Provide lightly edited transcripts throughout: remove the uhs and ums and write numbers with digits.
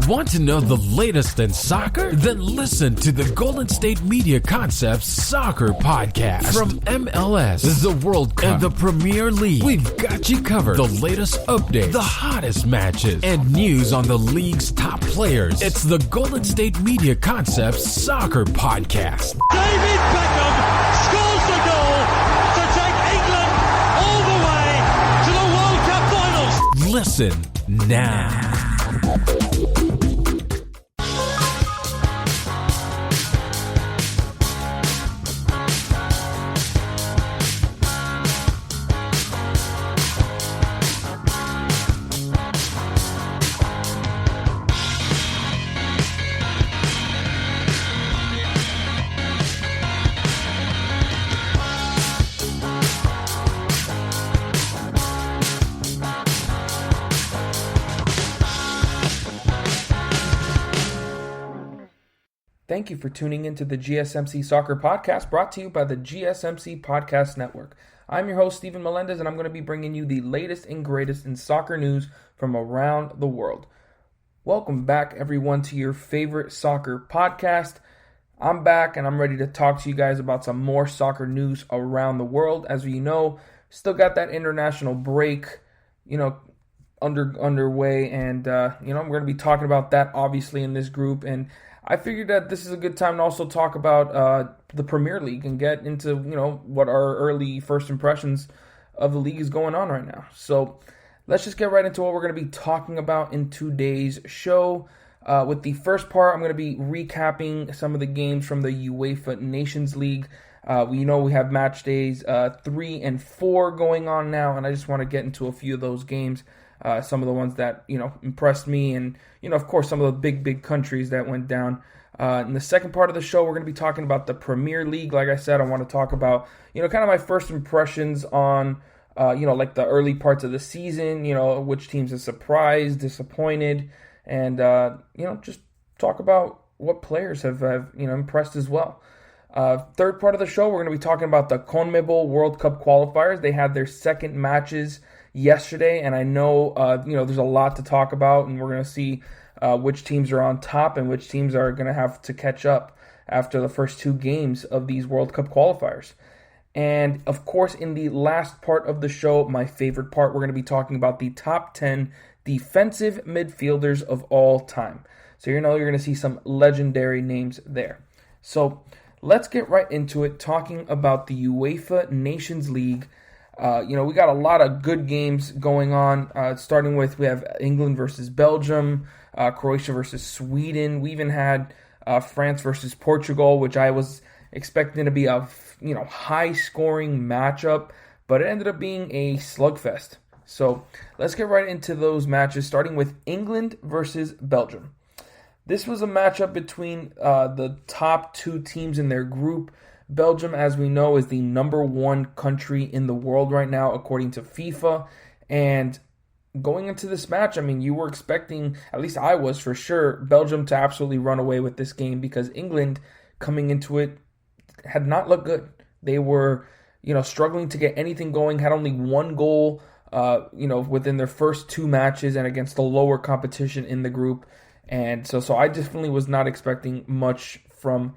Want to know the latest in soccer? Then listen to the Golden State Media Concepts Soccer Podcast. From MLS, the World Cup, and the Premier League, we've got you covered. The latest updates, the hottest matches, and news on the league's top players. It's the Golden State Media Concepts Soccer Podcast. David Beckham scores the goal to take England all the way to the World Cup finals. Listen now. Thank you for tuning into the GSMC Soccer Podcast, brought to you by the GSMC Podcast Network. I'm your host, Steven Melendez, and I'm going to be bringing you the latest and greatest in soccer news from around the world. Welcome back, everyone, to your favorite soccer podcast. I'm back, and I'm ready to talk to you guys about some more soccer news around the world. As you know, still got that international break, underway, and we're going to be talking about that, obviously, in this group, and I figured that this is a good time to also talk about the Premier League and get into, what our early first impressions of the league is going on right now. So let's just get right into what we're going to be talking about in today's show. With the first part, I'm going to be recapping some of the games from the UEFA Nations League. We have match days 3 and 4 going on now, and I just want to get into a few of those games. Some of the ones that, impressed me, and, of course, some of the big countries that went down. In the second part of the show, we're going to be talking about the Premier League. Like I said, I want to talk about, kind of my first impressions on, like the early parts of the season, which teams have surprised, disappointed, and, just talk about what players have impressed as well. Third part of the show, we're going to be talking about the CONMEBOL World Cup qualifiers. They had their second matches yesterday, and I know there's a lot to talk about, and we're going to see which teams are on top and which teams are going to have to catch up after the first two games of these World Cup qualifiers. And of course, in the last part of the show, my favorite part, we're going to be talking about the top 10 defensive midfielders of all time. So you're going to see some legendary names there. So let's get right into it, talking about the UEFA Nations League. We got a lot of good games going on, starting with, we have England versus Belgium, Croatia versus Sweden. We even had France versus Portugal, which I was expecting to be a high-scoring matchup, but it ended up being a slugfest. So let's get right into those matches, starting with England versus Belgium. This was a matchup between the top two teams in their group. Belgium, as we know, is the number one country in the world right now, according to FIFA. And going into this match, you were expecting, at least I was for sure, Belgium to absolutely run away with this game, because England, coming into it, had not looked good. They were, struggling to get anything going, had only one goal, within their first two matches and against the lower competition in the group. And so I definitely was not expecting much from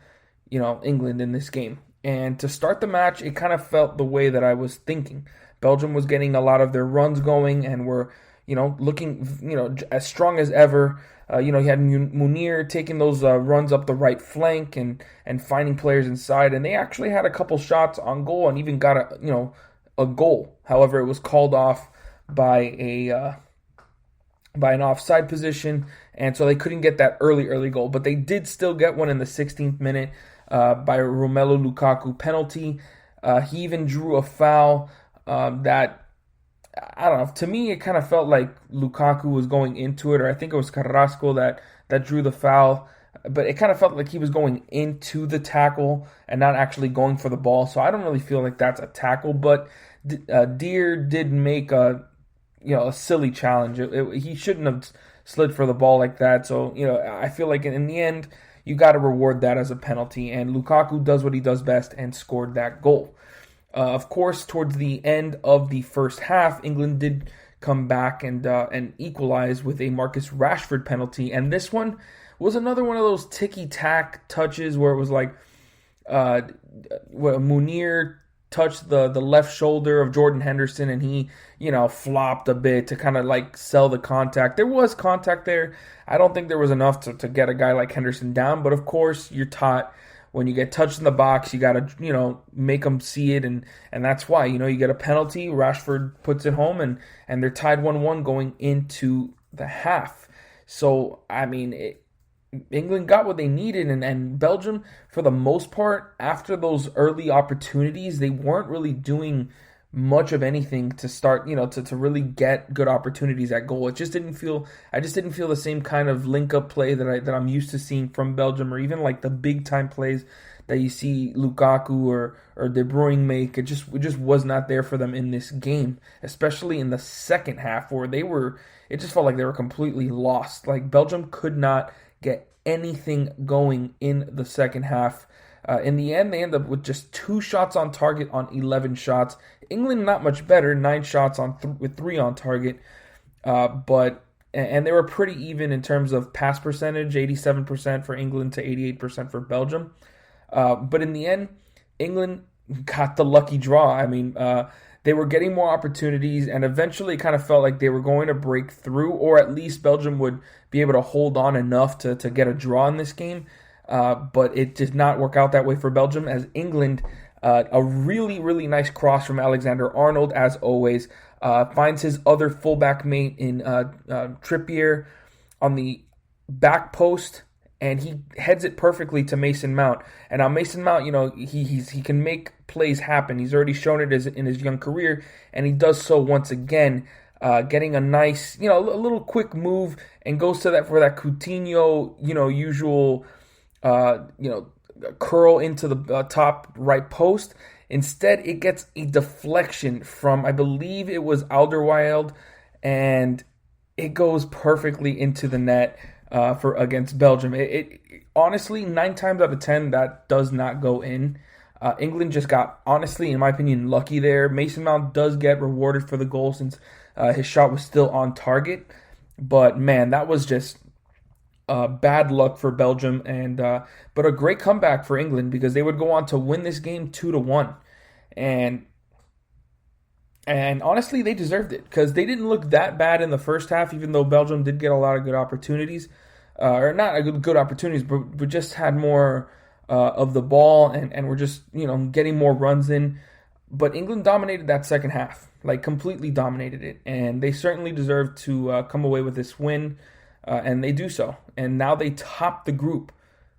England in this game. And to start the match, it kind of felt the way that I was thinking. Belgium was getting a lot of their runs going and were, looking, as strong as ever. You had Munir taking those runs up the right flank and finding players inside. And they actually had a couple shots on goal and even got a goal. However, it was called off by an offside position, and so they couldn't get that early goal. But they did still get one in the 16th minute by Romelu Lukaku penalty. He even drew a foul that, I don't know, to me it kind of felt like Lukaku was going into it, or I think it was Carrasco that drew the foul, but it kind of felt like he was going into the tackle and not actually going for the ball. So I don't really feel like that's a tackle, but Deer did make a silly challenge. He shouldn't have slid for the ball like that. So, I feel like in the end, you got to reward that as a penalty. And Lukaku does what he does best and scored that goal. Of course, towards the end of the first half, England did come back and equalize with a Marcus Rashford penalty. And this one was another one of those ticky-tack touches where it was like Munir touched the left shoulder of Jordan Henderson, and he, flopped a bit to kind of like sell the contact. There was contact there. I don't think there was enough to get a guy like Henderson down, but of course you're taught when you get touched in the box, you got to, make them see it, and that's why, you get a penalty, Rashford puts it home, and they're tied 1-1 going into the half. So, England got what they needed, and Belgium, for the most part, after those early opportunities, they weren't really doing much of anything to start, to really get good opportunities at goal. I just didn't feel the same kind of link-up play that I'm used to seeing from Belgium, or even like the big-time plays that you see Lukaku or De Bruyne make. It just was not there for them in this game, especially in the second half, where it just felt like they were completely lost. Like, Belgium could not get anything going in the second half. In the end, they end up with just 2 shots on target on 11 shots. England not much better, 9 shots with 3 on target. But they were pretty even in terms of pass percentage, 87% for England to 88% for Belgium. But in the end, England got the lucky draw. They were getting more opportunities, and eventually it kind of felt like they were going to break through, or at least Belgium would be able to hold on enough to get a draw in this game. But it did not work out that way for Belgium, as England, a really, really nice cross from Alexander-Arnold, as always, finds his other fullback mate in Trippier on the back post, and he heads it perfectly to Mason Mount. And now Mason Mount, he can make plays happen. He's already shown it in his young career, and he does so once again, getting a nice, a little quick move, and goes to that for that Coutinho, usual, curl into the top right post. Instead, it gets a deflection from, I believe it was Alderweireld, and it goes perfectly into the net against Belgium. It honestly, 9 times out of 10, that does not go in. England just got, honestly, in my opinion, lucky there. Mason Mount does get rewarded for the goal since his shot was still on target. But man, that was just bad luck for Belgium, but a great comeback for England, because they would go on to win this game 2-1, and honestly they deserved it, because they didn't look that bad in the first half, even though Belgium did get a lot of good opportunities, or not good opportunities, but just had more of the ball, and were just getting more runs in. But England dominated that second half, like completely dominated it, and they certainly deserved to come away with this win. And they do so. And now they top the group,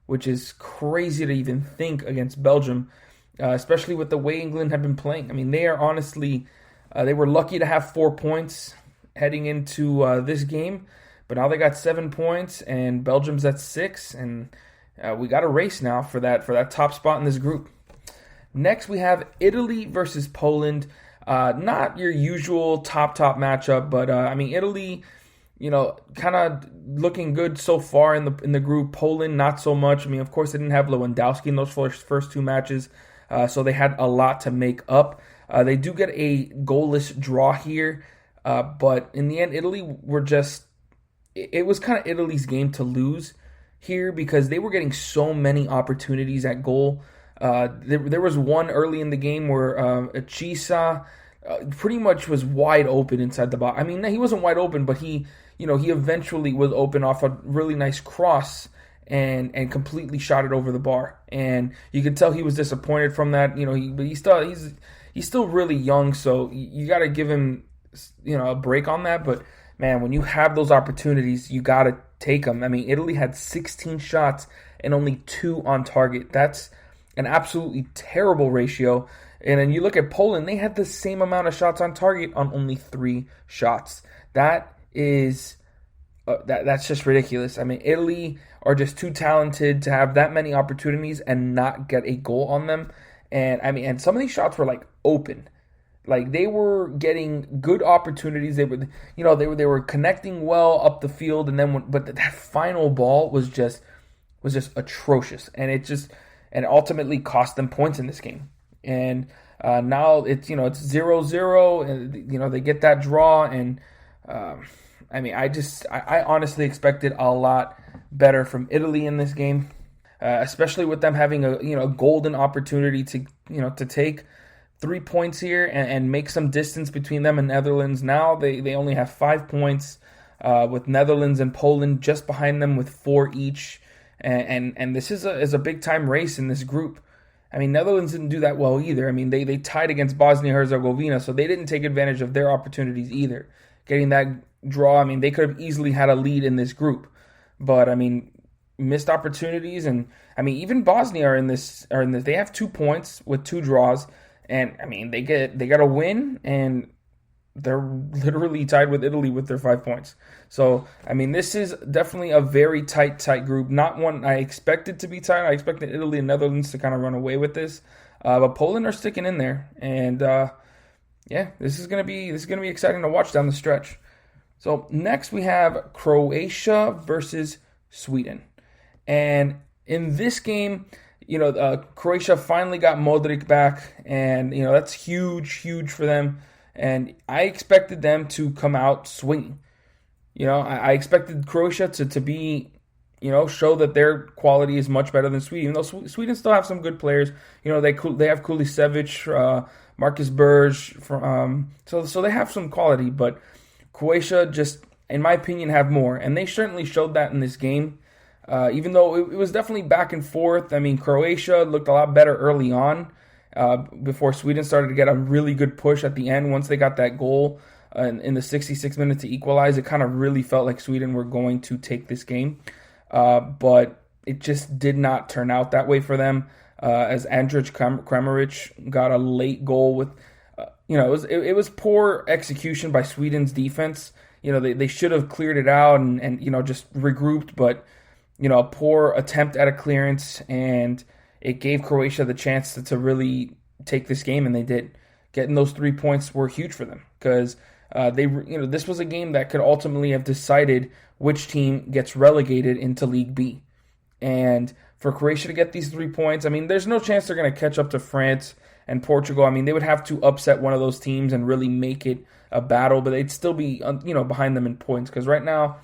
which is crazy to even think against Belgium, especially with the way England have been playing. They are honestly, they were lucky to have 4 points heading into this game, but now they got 7 points, and Belgium's at 6, and we got a race now for that top spot in this group. Next, we have Italy versus Poland. Not your usual top matchup, but Italy, kind of looking good so far in the group. Poland, not so much. Of course, they didn't have Lewandowski in those first 2 matches, so they had a lot to make up. They do get a goalless draw here, but in the end, Italy it was kind of Italy's game to lose here, because they were getting so many opportunities at goal. There was one early in the game where Chisa pretty much was wide open inside the box. He wasn't wide open, but he eventually was open off a really nice cross and completely shot it over the bar. And you could tell he was disappointed from that. He's still really young, so you got to give him a break on that. But man, when you have those opportunities, you got to take them. Italy had 16 shots and only 2 on target. That's an absolutely terrible ratio. And then you look at Poland, they had the same amount of shots on target on only 3 shots. That is that's just ridiculous. Italy are just too talented to have that many opportunities and not get a goal on them. And some of these shots were like open. Like, they were getting good opportunities. They were connecting well up the field, and then but that final ball was just atrocious, and it ultimately cost them points in this game. And Now it's 0-0, and they get that draw, and I honestly expected a lot better from Italy in this game, especially with them having a golden opportunity to take 3 points here and make some distance between them and Netherlands. Now they only have 5 points, with Netherlands and Poland just behind them with 4 each, and this is a big time race in this group. I mean, Netherlands didn't do that well either. I mean, they tied against Bosnia-Herzegovina, so they didn't take advantage of their opportunities either. Getting that draw, I mean, they could have easily had a lead in this group. But, I mean, missed opportunities. And, I mean, even Bosnia are in this. They have 2 points with 2 draws. And, I mean, they got a win, and they're literally tied with Italy with their 5 points. So, I mean, this is definitely a very tight group. Not one I expected to be tight. I expected Italy and Netherlands to kind of run away with this. But Poland are sticking in there. And, this is gonna be exciting to watch down the stretch. So, next we have Croatia versus Sweden. And in this game, Croatia finally got Modric back. And, that's huge for them. And I expected them to come out swinging. I expected Croatia to be, show that their quality is much better than Sweden. Even though Sweden still have some good players. They have Kulicevic, Marcus Berge. So they have some quality. But Croatia just, in my opinion, have more. And they certainly showed that in this game. Even though it was definitely back and forth. I mean, Croatia looked a lot better early on. Before Sweden started to get a really good push at the end. Once they got that goal in the 66th minute to equalize, it kind of really felt like Sweden were going to take this game. But it just did not turn out that way for them, as Andrade Kramaric got a late goal with, it was poor execution by Sweden's defense. They should have cleared it out and just regrouped, but, a poor attempt at a clearance, and it gave Croatia the chance to really take this game, and they did. Getting those 3 points were huge for them because this was a game that could ultimately have decided which team gets relegated into League B. And for Croatia to get these 3 points, I mean, there's no chance they're going to catch up to France and Portugal. I mean, they would have to upset one of those teams and really make it a battle, but they'd still be behind them in points because right now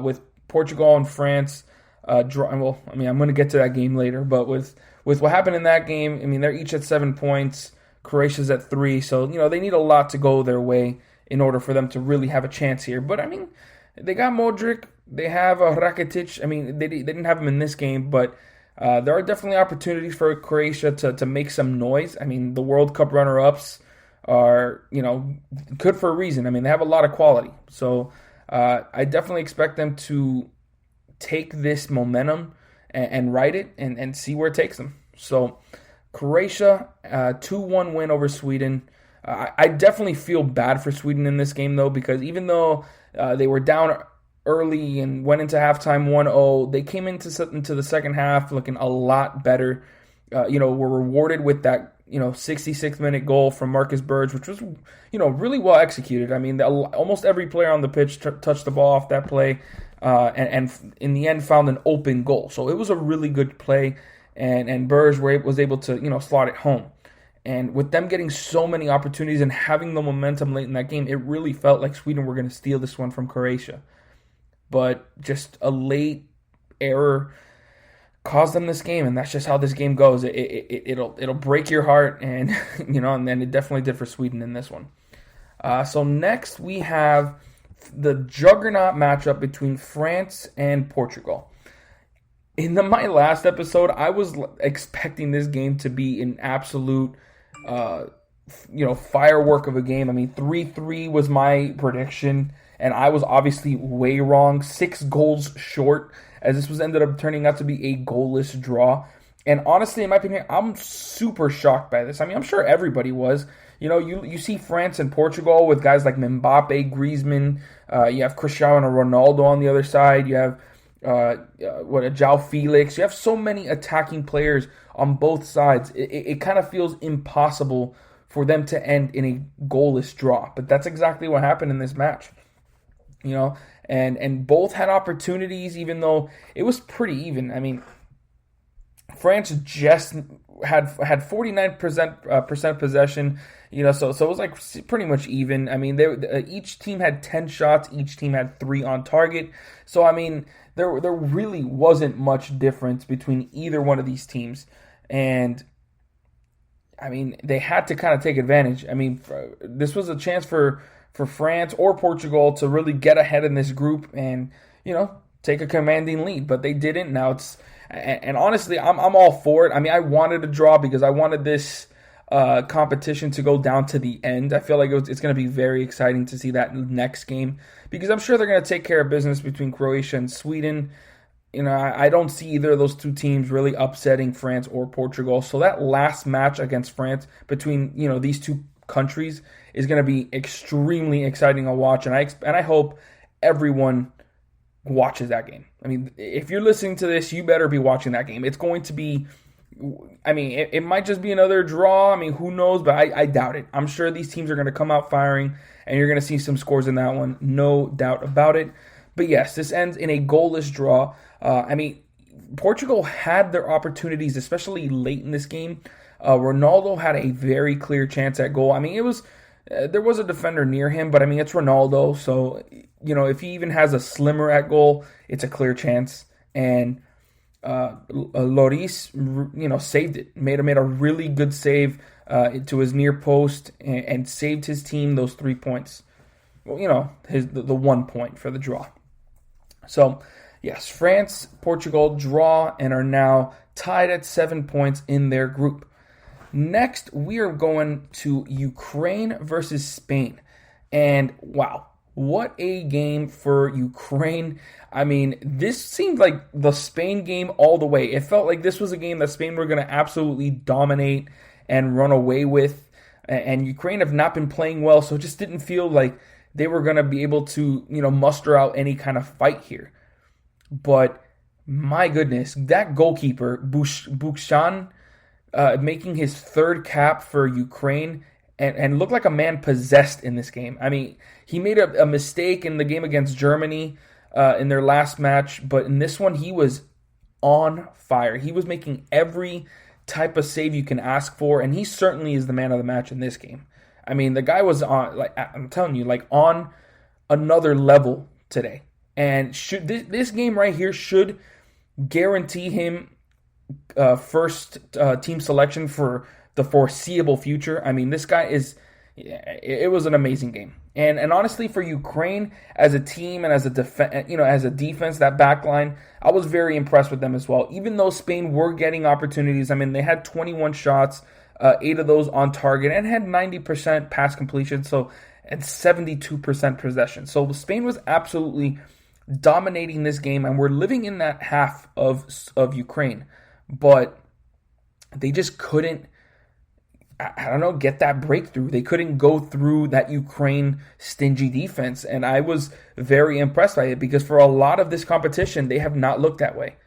with Portugal and France. I'm going to get to that game later, but with what happened in that game, I mean, they're each at 7 points. Croatia's at 3, so they need a lot to go their way in order for them to really have a chance here. But I mean, they got Modric, they have Rakitic. I mean, they didn't have him in this game, but there are definitely opportunities for Croatia to make some noise. I mean, the World Cup runner-ups are good for a reason. I mean, they have a lot of quality, so I definitely expect them to take this momentum and ride it and see where it takes them. So Croatia, 2-1 win over Sweden. I definitely feel bad for Sweden in this game, though, because even though they were down early and went into halftime 1-0, they came into the second half looking a lot better. Were rewarded with that 66th minute goal from Marcus Berge, which was really well executed. I mean, almost every player on the pitch touched the ball off that play. And in the end found an open goal. So it was a really good play, and Berge was able to slot it home. And with them getting so many opportunities and having the momentum late in that game, it really felt like Sweden were going to steal this one from Croatia. But just a late error caused them this game, and that's just how this game goes. It'll break your heart, and and then it definitely did for Sweden in this one. So next we have the Juggernaut matchup between France and Portugal. In my last episode, I was expecting this game to be an absolute, firework of a game. I mean, 3-3 was my prediction, and I was obviously way wrong. 6 goals short, as this ended up turning out to be a goalless draw. And honestly, in my opinion, I'm super shocked by this. I mean, I'm sure everybody was. You see France and Portugal with guys like Mbappe, Griezmann. You have Cristiano Ronaldo on the other side. You have João Felix. You have so many attacking players on both sides. It kind of feels impossible for them to end in a goalless draw. But that's exactly what happened in this match. And both had opportunities, even though it was pretty even. I mean, France just had 49% possession, so it was like pretty much even. I mean, each team had 10 shots, each team had 3 on target. So I mean, there really wasn't much difference between either one of these teams, and I mean, they had to kind of take advantage. I mean, this was a chance for France or Portugal to really get ahead in this group and take a commanding lead, but they didn't. Now and honestly, I'm all for it. I mean, I wanted a draw because I wanted this competition to go down to the end. I feel like it's going to be very exciting to see that next game because I'm sure they're going to take care of business between Croatia and Sweden. I don't see either of those two teams really upsetting France or Portugal. So that last match against France between these two countries is going to be extremely exciting to watch, and I hope everyone watches that game. I mean, if you're listening to this, you better be watching that game. It's going to be, I mean, it might just be another draw. I mean, who knows? But I doubt it. I'm sure these teams are going to come out firing, and you're going to see some scores in that one. No doubt about it. But yes, this ends in a goalless draw. I mean, Portugal had their opportunities, especially late in this game. Ronaldo had a very clear chance at goal. I mean, there was a defender near him, but I mean, it's Ronaldo, so if he even has a slimmer at goal, it's a clear chance. And Lloris, saved it, made a really good save to his near post, and saved his team those 3 points. Well, the 1 point for the draw. So yes, France, Portugal draw and are now tied at 7 points in their group. Next, we are going to Ukraine versus Spain. And wow, what a game for Ukraine. I mean, this seemed like the Spain game all the way. It felt like this was a game that Spain were going to absolutely dominate and run away with. And Ukraine have not been playing well, so it just didn't feel like they were going to be able to, muster out any kind of fight here. But my goodness, that goalkeeper, Bukshan, making his third cap for Ukraine and looked like a man possessed in this game. I mean, he made a mistake in the game against Germany in their last match, but in this one, he was on fire. He was making every type of save you can ask for, and he certainly is the man of the match in this game. I mean, the guy was on, like I'm telling you, like on another level today. And this game right here should guarantee him first team selection for the foreseeable future. I mean, this guy it was an amazing game. And honestly, for Ukraine as a team and as a defense, that back line, I was very impressed with them as well. Even though Spain were getting opportunities, I mean, they had 21 shots, 8 of those on target, and had 90% pass completion, and 72% possession. So Spain was absolutely dominating this game, and we're living in that half of Ukraine. But they just couldn't, get that breakthrough. They couldn't go through that Ukraine stingy defense. And I was very impressed by it because for a lot of this competition, they have not looked that way.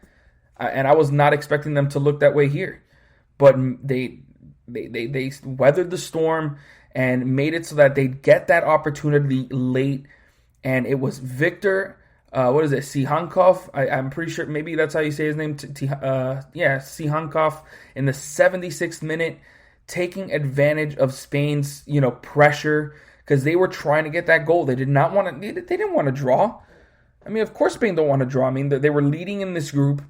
And I was not expecting them to look that way here. But they weathered the storm and made it so that they'd get that opportunity late. And it was Victor, Sihankov. I'm pretty sure maybe that's how you say his name. Sihankov in the 76th minute, taking advantage of Spain's pressure because they were trying to get that goal. They didn't want to draw. I mean, of course Spain don't want to draw. I mean, they were leading in this group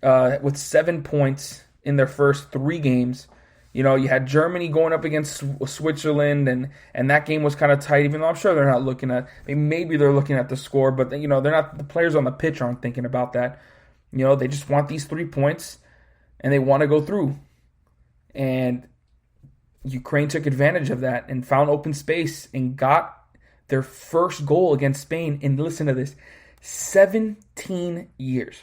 with 7 points in their first 3 games. You had Germany going up against Switzerland, and that game was kind of tight, even though I'm sure they're not looking at, maybe they're looking at the score, but they're not, the players on the pitch aren't thinking about that. They just want these 3 points, and they want to go through. And Ukraine took advantage of that and found open space and got their first goal against Spain in, listen to this, 17 years.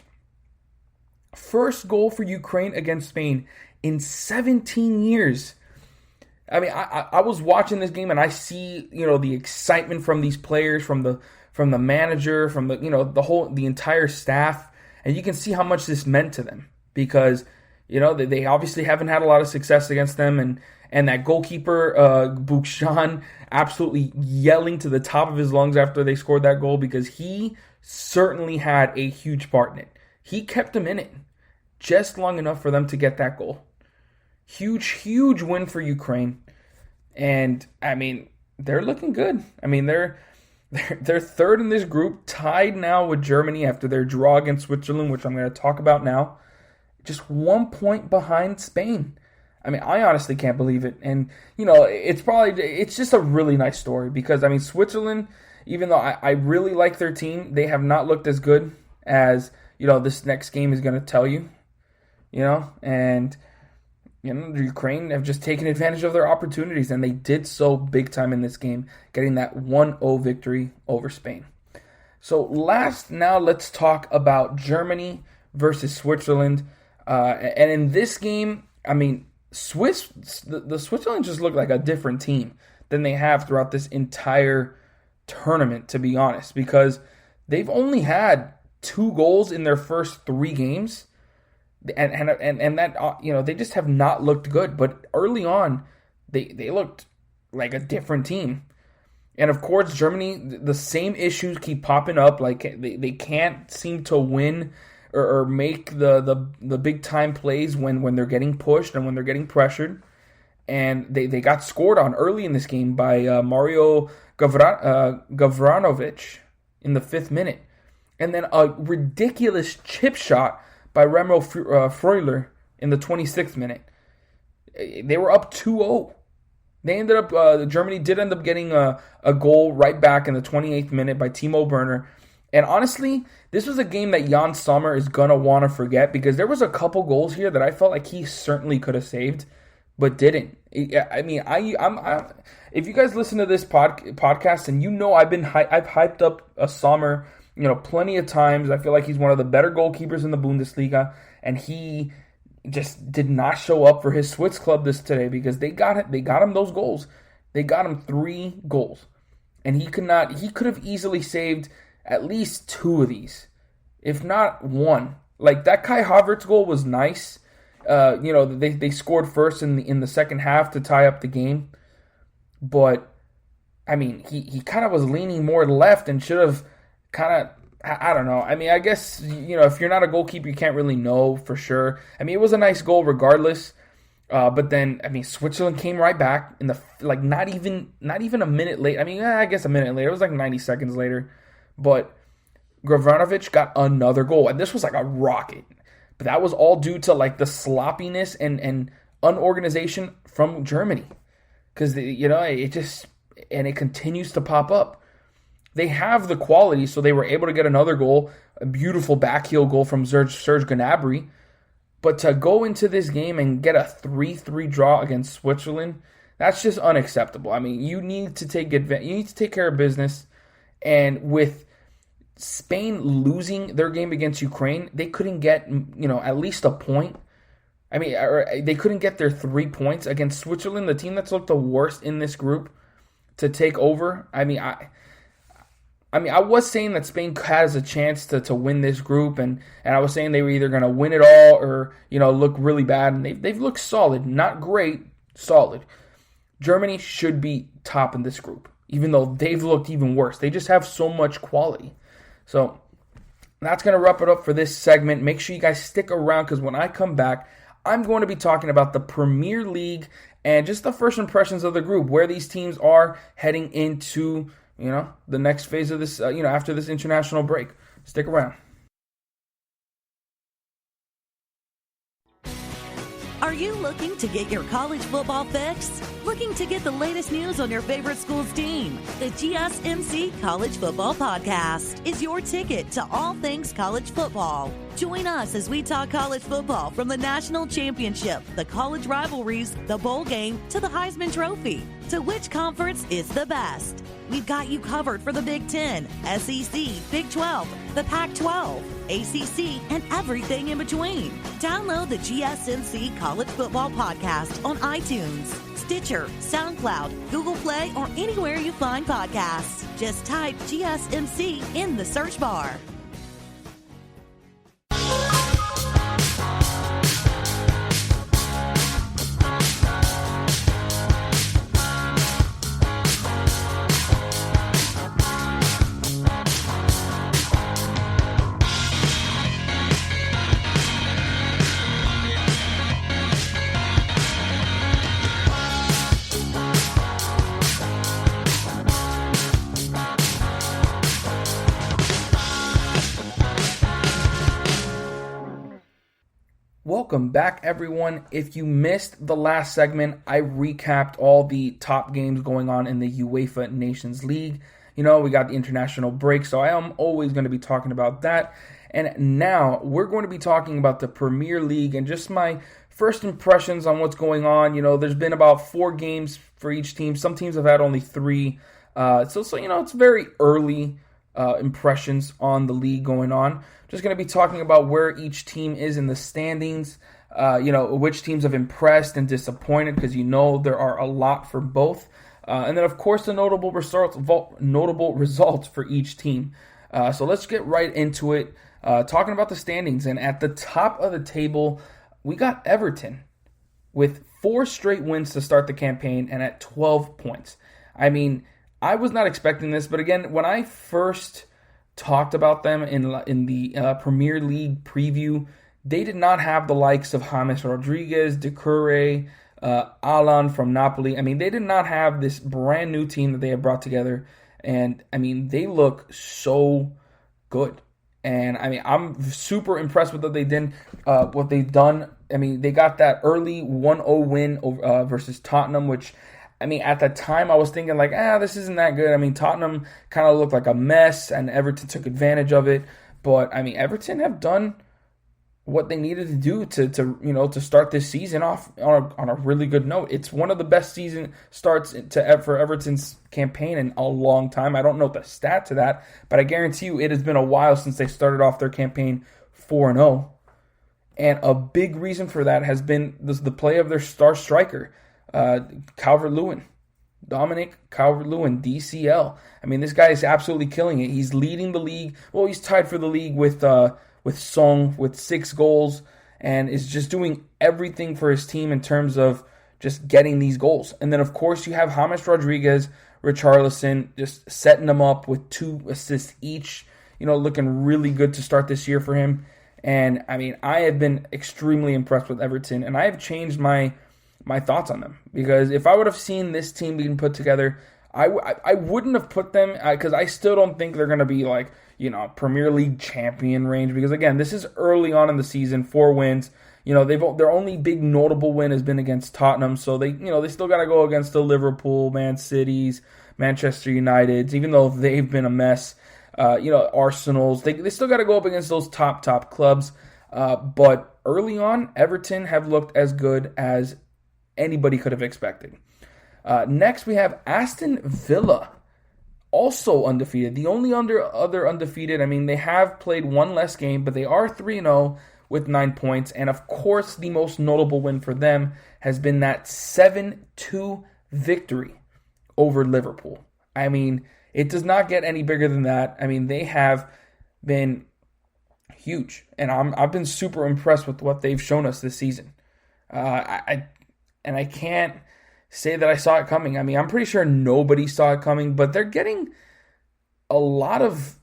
First goal for Ukraine against Spain in 17 years. I mean, I was watching this game and I see, the excitement from these players, from the manager, from the entire staff, and you can see how much this meant to them because, they obviously haven't had a lot of success against them, and that goalkeeper, Bukshan, absolutely yelling to the top of his lungs after they scored that goal because he certainly had a huge part in it. He kept them in it. just long enough for them to get that goal. Huge win for Ukraine. And, I mean, they're looking good. I mean, they're third in this group, tied now with Germany after their draw against Switzerland, which I'm going to talk about now. Just 1 point behind Spain. I mean, I honestly can't believe it. And, it's just a really nice story because, I mean, Switzerland, even though I really like their team, they have not looked as good as, this next game is going to tell you, and, Ukraine have just taken advantage of their opportunities, and they did so big time in this game, getting that 1-0 victory over Spain. So now let's talk about Germany versus Switzerland. And in this game, I mean, the Switzerland just look like a different team than they have throughout this entire tournament, to be honest, because they've only had 2 goals in their first 3 games. And that, they just have not looked good. But early on, they looked like a different team. And of course, Germany, the same issues keep popping up. Like they can't seem to win or make the big time plays when they're getting pushed and when they're getting pressured. And they got scored on early in this game by Mario Gavranovic in the 5th minute. And then a ridiculous chip shot by Remo Freuler in the 26th minute. They were up 2-0. They ended up, Germany did end up getting a goal right back in the 28th minute by Timo Werner. And honestly, this was a game that Jan Sommer is going to want to forget because there was a couple goals here that I felt like he certainly could have saved, but didn't. I mean, I'm if you guys listen to this podcast and I've hyped up a Sommer plenty of times. I feel like he's one of the better goalkeepers in the Bundesliga, and he just did not show up for his Swiss club today because they got him those goals. They got him 3 goals, and he could have easily saved at least 2 of these, if not 1. Like that Kai Havertz goal was nice. They scored first in the second half to tie up the game, but I mean he kind of was leaning more left and should have. I don't know. I mean, I guess, if you're not a goalkeeper, you can't really know for sure. I mean, it was a nice goal regardless. But then, I mean, Switzerland came right back in not even a minute late. I mean, I guess a minute later. It was like 90 seconds later. But Gavranovic got another goal. And this was like a rocket. But that was all due to the sloppiness and unorganization from Germany. Because, it continues to pop up. They have the quality, so they were able to get another goal, a beautiful backheel goal from Serge Gnabry. But to go into this game and get a 3-3 draw against Switzerland, that's just unacceptable. I mean, you need to take care of business. And with Spain losing their game against Ukraine, they couldn't get, at least a point. I mean, they couldn't get their 3 points against Switzerland, the team that's looked the worst in this group, to take over. I mean, I was saying that Spain has a chance to win this group, and I was saying they were either going to win it all or, look really bad, and they've looked solid. Not great, solid. Germany should be top in this group, even though they've looked even worse. They just have so much quality. So that's going to wrap it up for this segment. Make sure you guys stick around because when I come back, I'm going to be talking about the Premier League and just the first impressions of the group, where these teams are heading into the next phase of this, after this international break. Stick around. Are you looking to get your college football fix? Looking to get the latest news on your favorite school's team? The GSMC College Football Podcast is your ticket to all things college football. Join us as we talk college football from the national championship, the college rivalries, the bowl game, to the Heisman Trophy. To which conference is the best? We've got you covered for the Big Ten, SEC, Big 12, the Pac-12, ACC, and everything in between. Download the GSMC College Football Podcast on iTunes, Stitcher, SoundCloud, Google Play, or anywhere you find podcasts. Just type GSMC in the search bar. Welcome back, everyone. If you missed the last segment, I recapped all the top games going on in the UEFA Nations League. We got the international break, so I am always going to be talking about that. And now we're going to be talking about the Premier League and just my first impressions on what's going on. There's been about 4 games for each team. Some teams have had only 3. So it's very early impressions on the league going on. Just going to be talking about where each team is in the standings, which teams have impressed and disappointed, because there are a lot for both. And then, of course, the notable results for each team. So let's get right into it, talking about the standings. And at the top of the table, we got Everton with 4 straight wins to start the campaign and at 12 points. I mean, I was not expecting this, but again, when I first talked about them in the Premier League preview, they did not have the likes of James Rodriguez, Doucouré, Alan from Napoli. I mean, they did not have this brand new team that they have brought together, and I mean, they look so good. And I mean, I'm super impressed with what they've done. I mean, they got that early 1-0 win versus Tottenham, which, I mean, at the time, I was thinking like, this isn't that good. I mean, Tottenham kind of looked like a mess, and Everton took advantage of it. But, I mean, Everton have done what they needed to do to start this season off on a really good note. It's one of the best season starts for Everton's campaign in a long time. I don't know the stat to that, but I guarantee you it has been a while since they started off their campaign 4-0. And a big reason for that has been the play of their star striker, Calvert-Lewin, Dominic Calvert-Lewin, DCL. I mean, this guy is absolutely killing it. He's leading the league. Well, he's tied for the league with Song with 6 goals, and is just doing everything for his team in terms of just getting these goals. And then, of course, you have James Rodriguez, Richarlison, just setting them up with 2 assists each. Looking really good to start this year for him. And I mean, I have been extremely impressed with Everton, and I have changed my thoughts on them, because if I would have seen this team being put together, I wouldn't have put them, because I still don't think they're going to be like, Premier League champion range, because again, this is early on in the season, 4 wins. Their only big notable win has been against Tottenham, so they still got to go against the Liverpool, Man Cities, Manchester Uniteds, even though they've been a mess. Arsenals, they still got to go up against those top clubs. But early on, Everton have looked as good as anybody could have expected. Next, we have Aston Villa, also undefeated. The only other undefeated, I mean, they have played 1 less game, but they are 3-0 with 9 points. And of course, the most notable win for them has been that 7-2 victory over Liverpool. I mean, it does not get any bigger than that. I mean, they have been huge, and I've been super impressed with what they've shown us this season. I can't say that I saw it coming. I mean, I'm pretty sure nobody saw it coming, but they're getting a lot of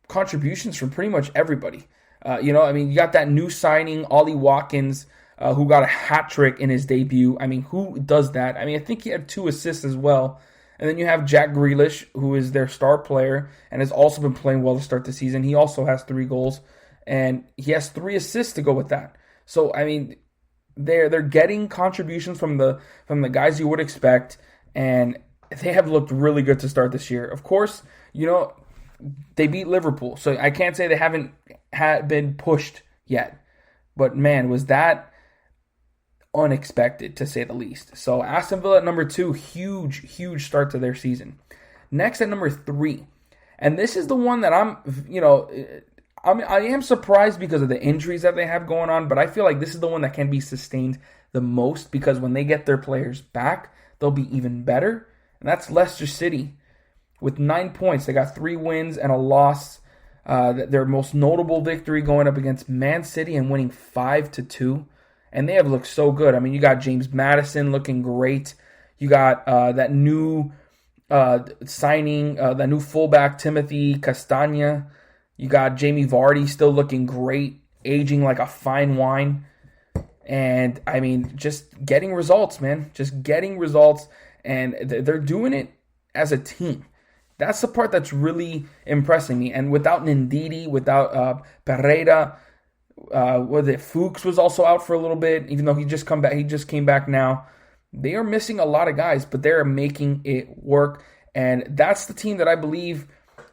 contributions from pretty much everybody. You got that new signing, Ollie Watkins, who got a hat trick in his debut. I mean, who does that? I mean, I think he had 2 assists as well. And then you have Jack Grealish, who is their star player and has also been playing well to start the season. He also has 3 goals, and he has 3 assists to go with that. So, I mean, they're getting contributions from the guys you would expect, and they have looked really good to start this year. Of course, they beat Liverpool, so I can't say they haven't been pushed yet. But man, was that unexpected, to say the least. So Aston Villa at number 2, huge start to their season. Next at number 3, and this is the one that I am surprised because of the injuries that they have going on, but I feel like this is the one that can be sustained the most, because when they get their players back, they'll be even better. And that's Leicester City with 9 points. They got 3 wins and a loss. Their most notable victory going up against Man City and winning 5-2. And they have looked so good. I mean, you got James Maddison looking great. You got that new signing, that new fullback, Timothy Castagna. You got Jamie Vardy still looking great, aging like a fine wine. And, I mean, just getting results, man. Just getting results. And they're doing it as a team. That's the part that's really impressing me. And without Ndidi, without Pereira, Fuchs was also out for a little bit, even though he just came back now. They are missing a lot of guys, but they're making it work. And that's the team that I believe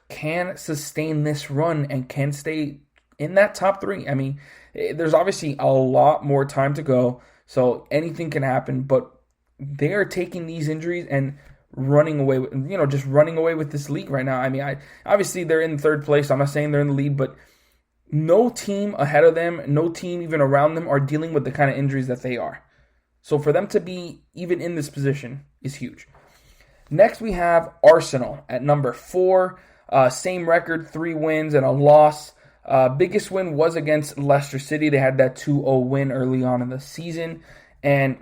can sustain this run and can stay in that top 3. I mean, there's obviously a lot more time to go, so anything can happen, but they are taking these injuries and running away with this league right now. I mean, obviously they're in third place. I'm not saying they're in the lead, but no team ahead of them, no team even around them are dealing with the kind of injuries that they are. So for them to be even in this position is huge. Next, we have Arsenal at number 4. Same record, 3 wins and a loss. Biggest win was against Leicester City. They had that 2-0 win early on in the season. And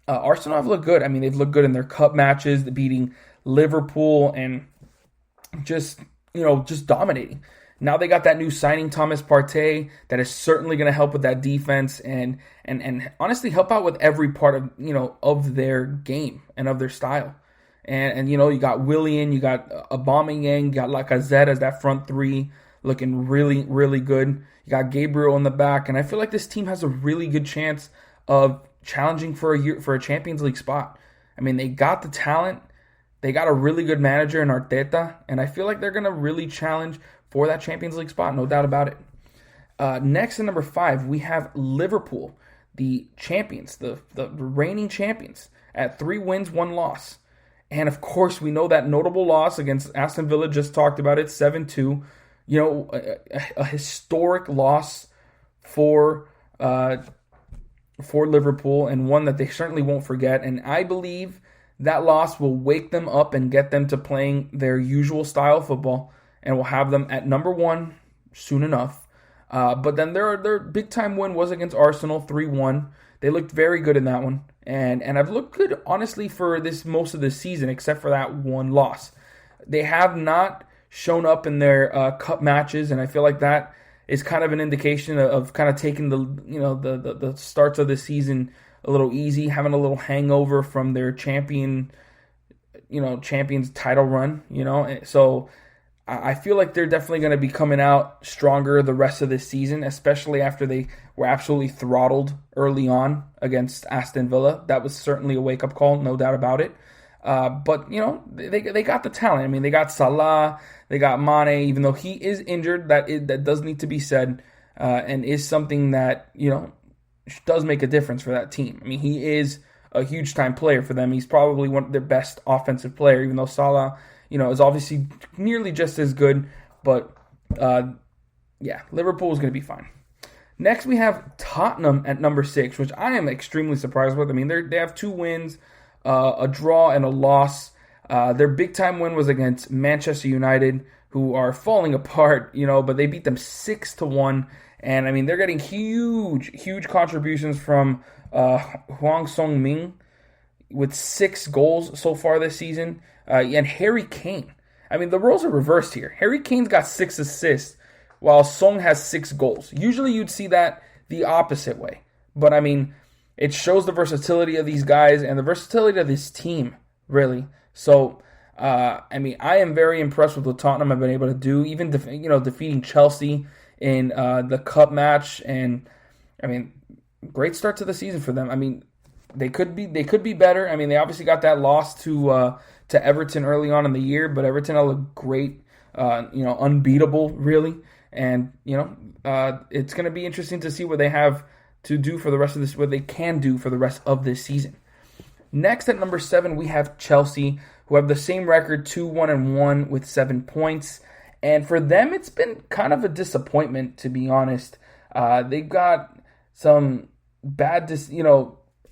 Arsenal have looked good. I mean, they've looked good in their cup matches, beating Liverpool and just dominating. Now they got that new signing, Thomas Partey, that is certainly going to help with that defense and honestly help out with every part of their game and of their style. And you got Willian, you got Aubameyang, you got Lacazette as that front 3 looking really, really good. You got Gabriel in the back, and I feel like this team has a really good chance of challenging for a Champions League spot. I mean, they got the talent, they got a really good manager in Arteta, and I feel like they're going to really challenge for that Champions League spot, no doubt about it. Next, at number 5, we have Liverpool, the champions, the reigning champions, at 3 wins, 1 loss. And of course, we know that notable loss against Aston Villa, just talked about it, 7-2. A historic loss for Liverpool, and one that they certainly won't forget. And I believe that loss will wake them up and get them to playing their usual style of football, and will have them at number 1 soon enough. But then their big-time win was against Arsenal, 3-1. They looked very good in that one. And I've looked good, honestly, for most of this season, except for that 1 loss. They have not shown up in their cup matches, and I feel like that is kind of an indication of kind of taking the starts of the season a little easy, having a little hangover from their champions title run, So I feel like they're definitely going to be coming out stronger the rest of this season, especially after they were absolutely throttled early on against Aston Villa. That was certainly a wake-up call, no doubt about it. But they got the talent. I mean, they got Salah, they got Mane, even though he is injured, that does need to be said, and is something that, does make a difference for that team. I mean, he is a huge-time player for them. He's probably one of their best offensive player, even though Salah, is obviously nearly just as good. But, Liverpool is going to be fine. Next, we have Tottenham at number 6, which I am extremely surprised with. I mean, they have 2 wins, a draw, and a loss. Their big-time win was against Manchester United, who are falling apart, but they beat them 6-1. And, I mean, they're getting huge contributions from Hwang Sung-min with 6 goals so far this season. And Harry Kane. I mean, the roles are reversed here. Harry Kane's got 6 assists, while Song has 6 goals. Usually you'd see that the opposite way. But, I mean, it shows the versatility of these guys and the versatility of this team, really. So, I am very impressed with what Tottenham have been able to do, even defeating Chelsea in the cup match. And, I mean, great start to the season for them. I mean, they could be better. I mean, they obviously got that loss to Everton early on in the year, but Everton looked great, unbeatable, really. And, it's going to be interesting to see what they have to do for the rest of this, what they can do for the rest of this season. Next, at number 7, we have Chelsea, who have the same record, 2-1-1 with 7 points. And for them, it's been kind of a disappointment, to be honest. They got some bad,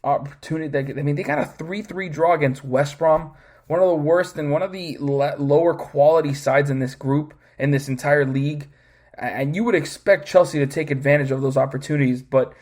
opportunity. They got a 3-3 draw against West Brom, one of the worst and one of the lower quality sides in this group, in this entire league. And you would expect Chelsea to take advantage of those opportunities, but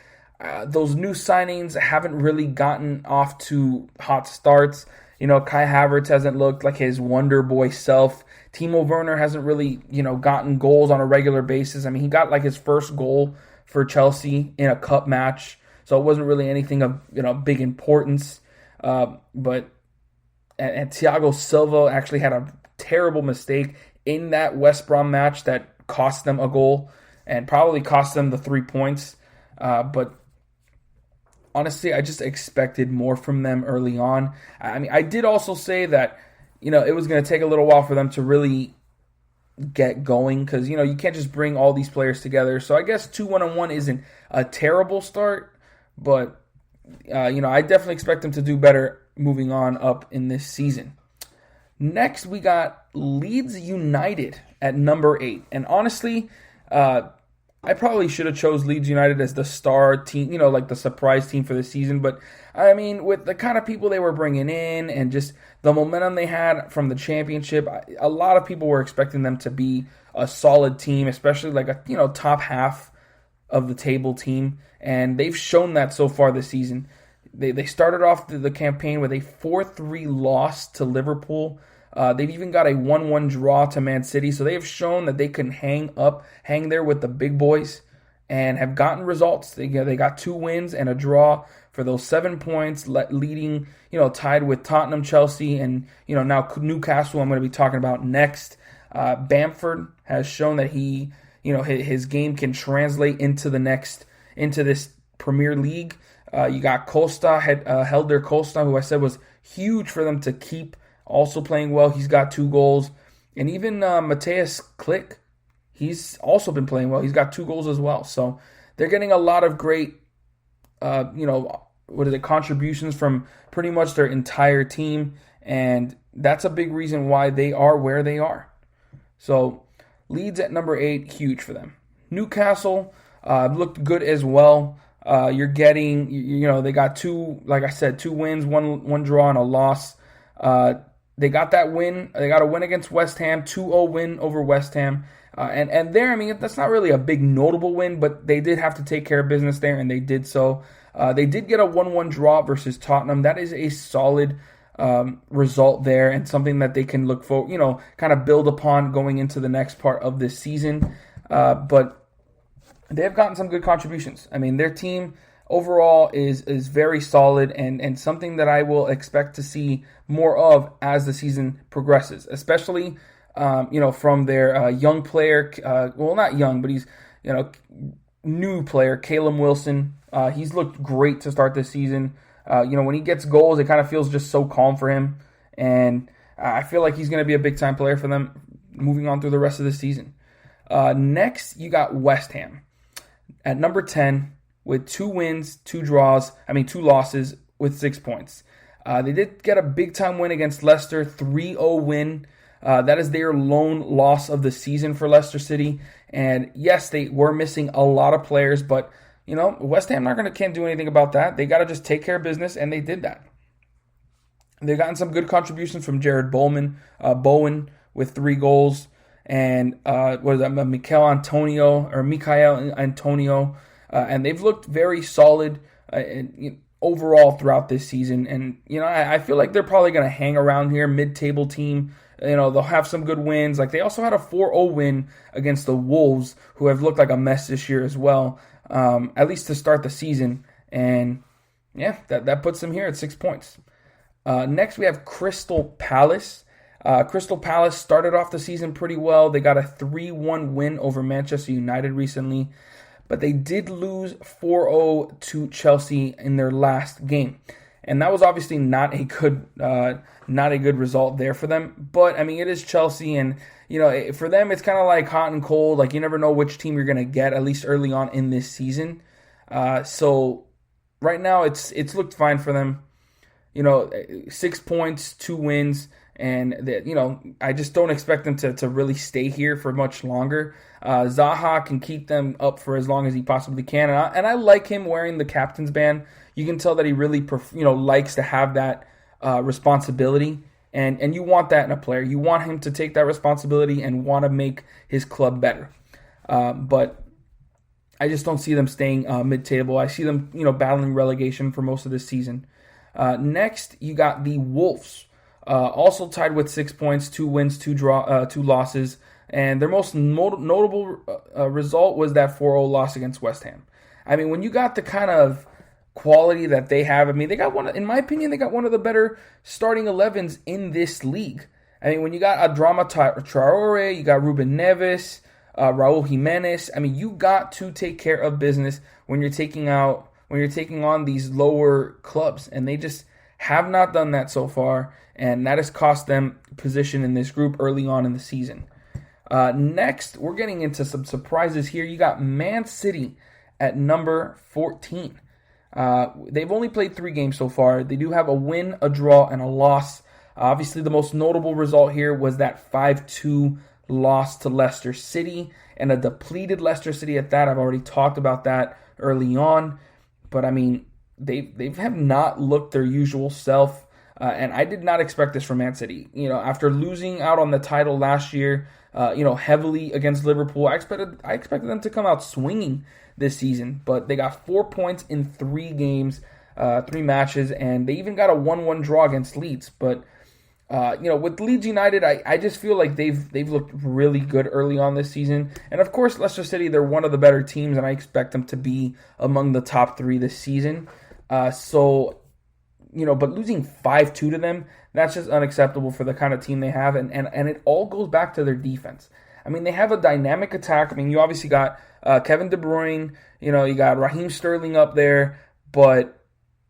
those new signings haven't really gotten off to hot starts. Kai Havertz hasn't looked like his wonder boy self. Timo Werner hasn't really, gotten goals on a regular basis. I mean, he got like his first goal for Chelsea in a cup match, so it wasn't really anything of, big importance. But Thiago Silva actually had a terrible mistake in that West Brom match that cost them a goal. and probably cost them the 3 points. But honestly, I just expected more from them early on. I mean, I did also say that, it was going to take a little while for them to really get going because, you can't just bring all these players together. So I guess 2-1-1 isn't a terrible start, but, I definitely expect them to do better moving on up in this season. Next, we got Leeds United at number 8. And honestly, I probably should have chose Leeds United as the star team, like the surprise team for the season. But, I mean, with the kind of people they were bringing in and just the momentum they had from the championship, a lot of people were expecting them to be a solid team, especially like a, top half of the table team. And they've shown that so far this season. They started off the campaign with a 4-3 loss to Liverpool. They've even got a 1-1 draw to Man City. So they have shown that they can hang there with the big boys and have gotten results. They got 2 wins and a draw for those 7 points, leading, tied with Tottenham, Chelsea, and, now Newcastle, I'm going to be talking about next. Bamford has shown that he, his game can translate into this Premier League. You got Costa, Helder Costa, who I said was huge for them to keep also playing well. He's got 2 goals. And even Matthias Klick, he's also been playing well. He's got 2 goals as well. So they're getting a lot of great, contributions from pretty much their entire team. And that's a big reason why they are where they are. So Leeds at number 8, huge for them. Newcastle looked good as well. You're getting, they got 2, like I said, 2 wins, one draw and a loss. They got that win. They got a win against West Ham, 2-0 win over West Ham. And there, I mean, that's not really a big notable win, but they did have to take care of business there, and they did so. They did get a 1-1 draw versus Tottenham. That is a solid result there and something that they can look for, kind of build upon going into the next part of this season. But they have gotten some good contributions. I mean, their team overall is very solid and something that I will expect to see more of as the season progresses, especially, from their young player, not young, but he's, new player, Calum Wilson. He's looked great to start this season. When he gets goals, it kind of feels just so calm for him. And I feel like he's going to be a big-time player for them moving on through the rest of the season. Next, you got West Ham at number 10 with 2 wins, 2 losses with 6 points. They did get a big-time win against Leicester, 3-0 win. That is their lone loss of the season for Leicester City. And yes, they were missing a lot of players, but West Ham can't do anything about that. They got to just take care of business, and they did that. They've gotten some good contributions from Jared Bowen with 3 goals, and Michael Antonio, and they've looked very solid overall throughout this season. And I feel like they're probably going to hang around here, mid-table team. They'll have some good wins. Like they also had a 4-0 win against the Wolves, who have looked like a mess this year as well. At least to start the season. And yeah, that puts them here at 6 points. Next, we have Crystal Palace. Crystal Palace started off the season pretty well. They got a 3-1 win over Manchester United recently, but they did lose 4-0 to Chelsea in their last game. And that was obviously not a good result there for them. But I mean, it is Chelsea, and for them, it's kind of like hot and cold. Like you never know which team you're going to get, at least early on in this season. So right now, it's looked fine for them. 6 points, 2 wins, and I just don't expect them to really stay here for much longer. Zaha can keep them up for as long as he possibly can, and I like him wearing the captain's band. You can tell that he really likes to have that responsibility, and you want that in a player. You want him to take that responsibility and want to make his club better. But I just don't see them staying mid-table. I see them battling relegation for most of this season. Next, you got the Wolves, also tied with 6 points, 2 wins, 2 losses, and their most notable result was that 4-0 loss against West Ham. I mean, when you got the kind of quality that they have, I mean, they got in my opinion, they got one of the better starting 11s in this league. I mean, when you got Adama Traore, you got Ruben Neves, Raul Jimenez. I mean, you got to take care of business when you're taking on these lower clubs, and they just have not done that so far, and that has cost them position in this group early on in the season. Next, we're getting into some surprises here. You got Man City at number 14. They've only played 3 games so far. They do have a win, a draw, and a loss. Obviously, the most notable result here was that 5-2 loss to Leicester City, and a depleted Leicester City at that. I've already talked about that early on. But, I mean, they have not looked their usual self, and I did not expect this from Man City. After losing out on the title last year, heavily against Liverpool, I expected them to come out swinging this season. But they got 4 points in 3 games, 3 matches, and they even got a 1-1 draw against Leeds. But, with Leeds United, I just feel like they've looked really good early on this season. And, of course, Leicester City, they're one of the better teams, and I expect them to be among the top 3 this season. But losing 5-2 to them, that's just unacceptable for the kind of team they have. And it all goes back to their defense. I mean, they have a dynamic attack. I mean, you obviously got Kevin De Bruyne, you got Raheem Sterling up there, but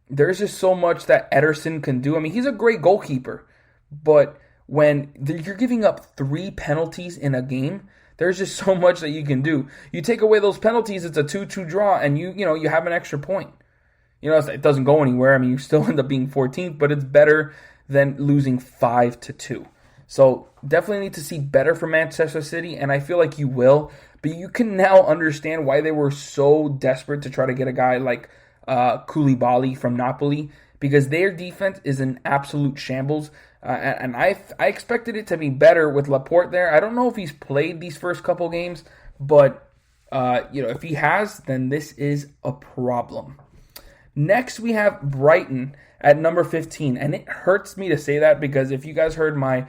there's just so much that Ederson can do. I mean, he's a great goalkeeper, but when you're giving up 3 penalties in a game, there's just so much that you can do. You take away those penalties, it's a 2-2 draw, and you have an extra point. It doesn't go anywhere. I mean, you still end up being 14th, but it's better than losing 5-2. So definitely need to see better from Manchester City, and I feel like you will. But you can now understand why they were so desperate to try to get a guy like Koulibaly from Napoli, because their defense is an absolute shambles. And I expected it to be better with Laporte there. I don't know if he's played these first couple games, but if he has, then this is a problem. Next, we have Brighton at number 15, and it hurts me to say that because if you guys heard my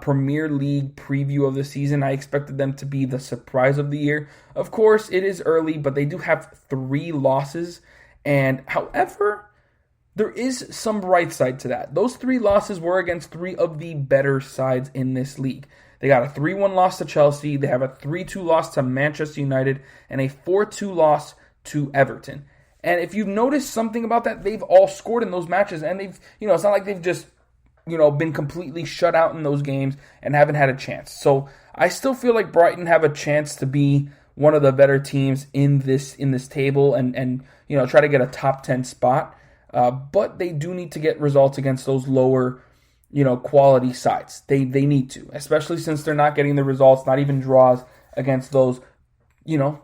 Premier League preview of the season, I expected them to be the surprise of the year. Of course, it is early, but they do have 3 losses, and however, there is some bright side to that. Those 3 losses were against 3 of the better sides in this league. They got a 3-1 loss to Chelsea, they have a 3-2 loss to Manchester United, and a 4-2 loss to Everton. And if you've noticed something about that, they've all scored in those matches. And they've, it's not like they've just, been completely shut out in those games and haven't had a chance. So I still feel like Brighton have a chance to be one of the better teams in this table and try to get a top 10 spot. But they do need to get results against those lower, quality sides. They need to, especially since they're not getting the results, not even draws against those,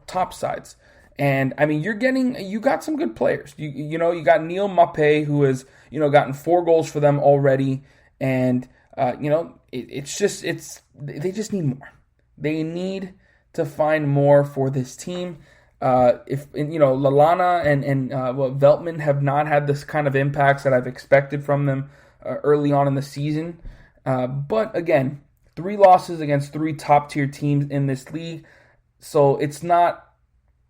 top sides. And, I mean, you got some good players. You got Neil Maupay, who has, gotten 4 goals for them already. And, they just need more. They need to find more for this team. Lallana and Veltman have not had this kind of impacts that I've expected from them early on in the season. But, again, 3 losses against 3 top-tier teams in this league. So it's not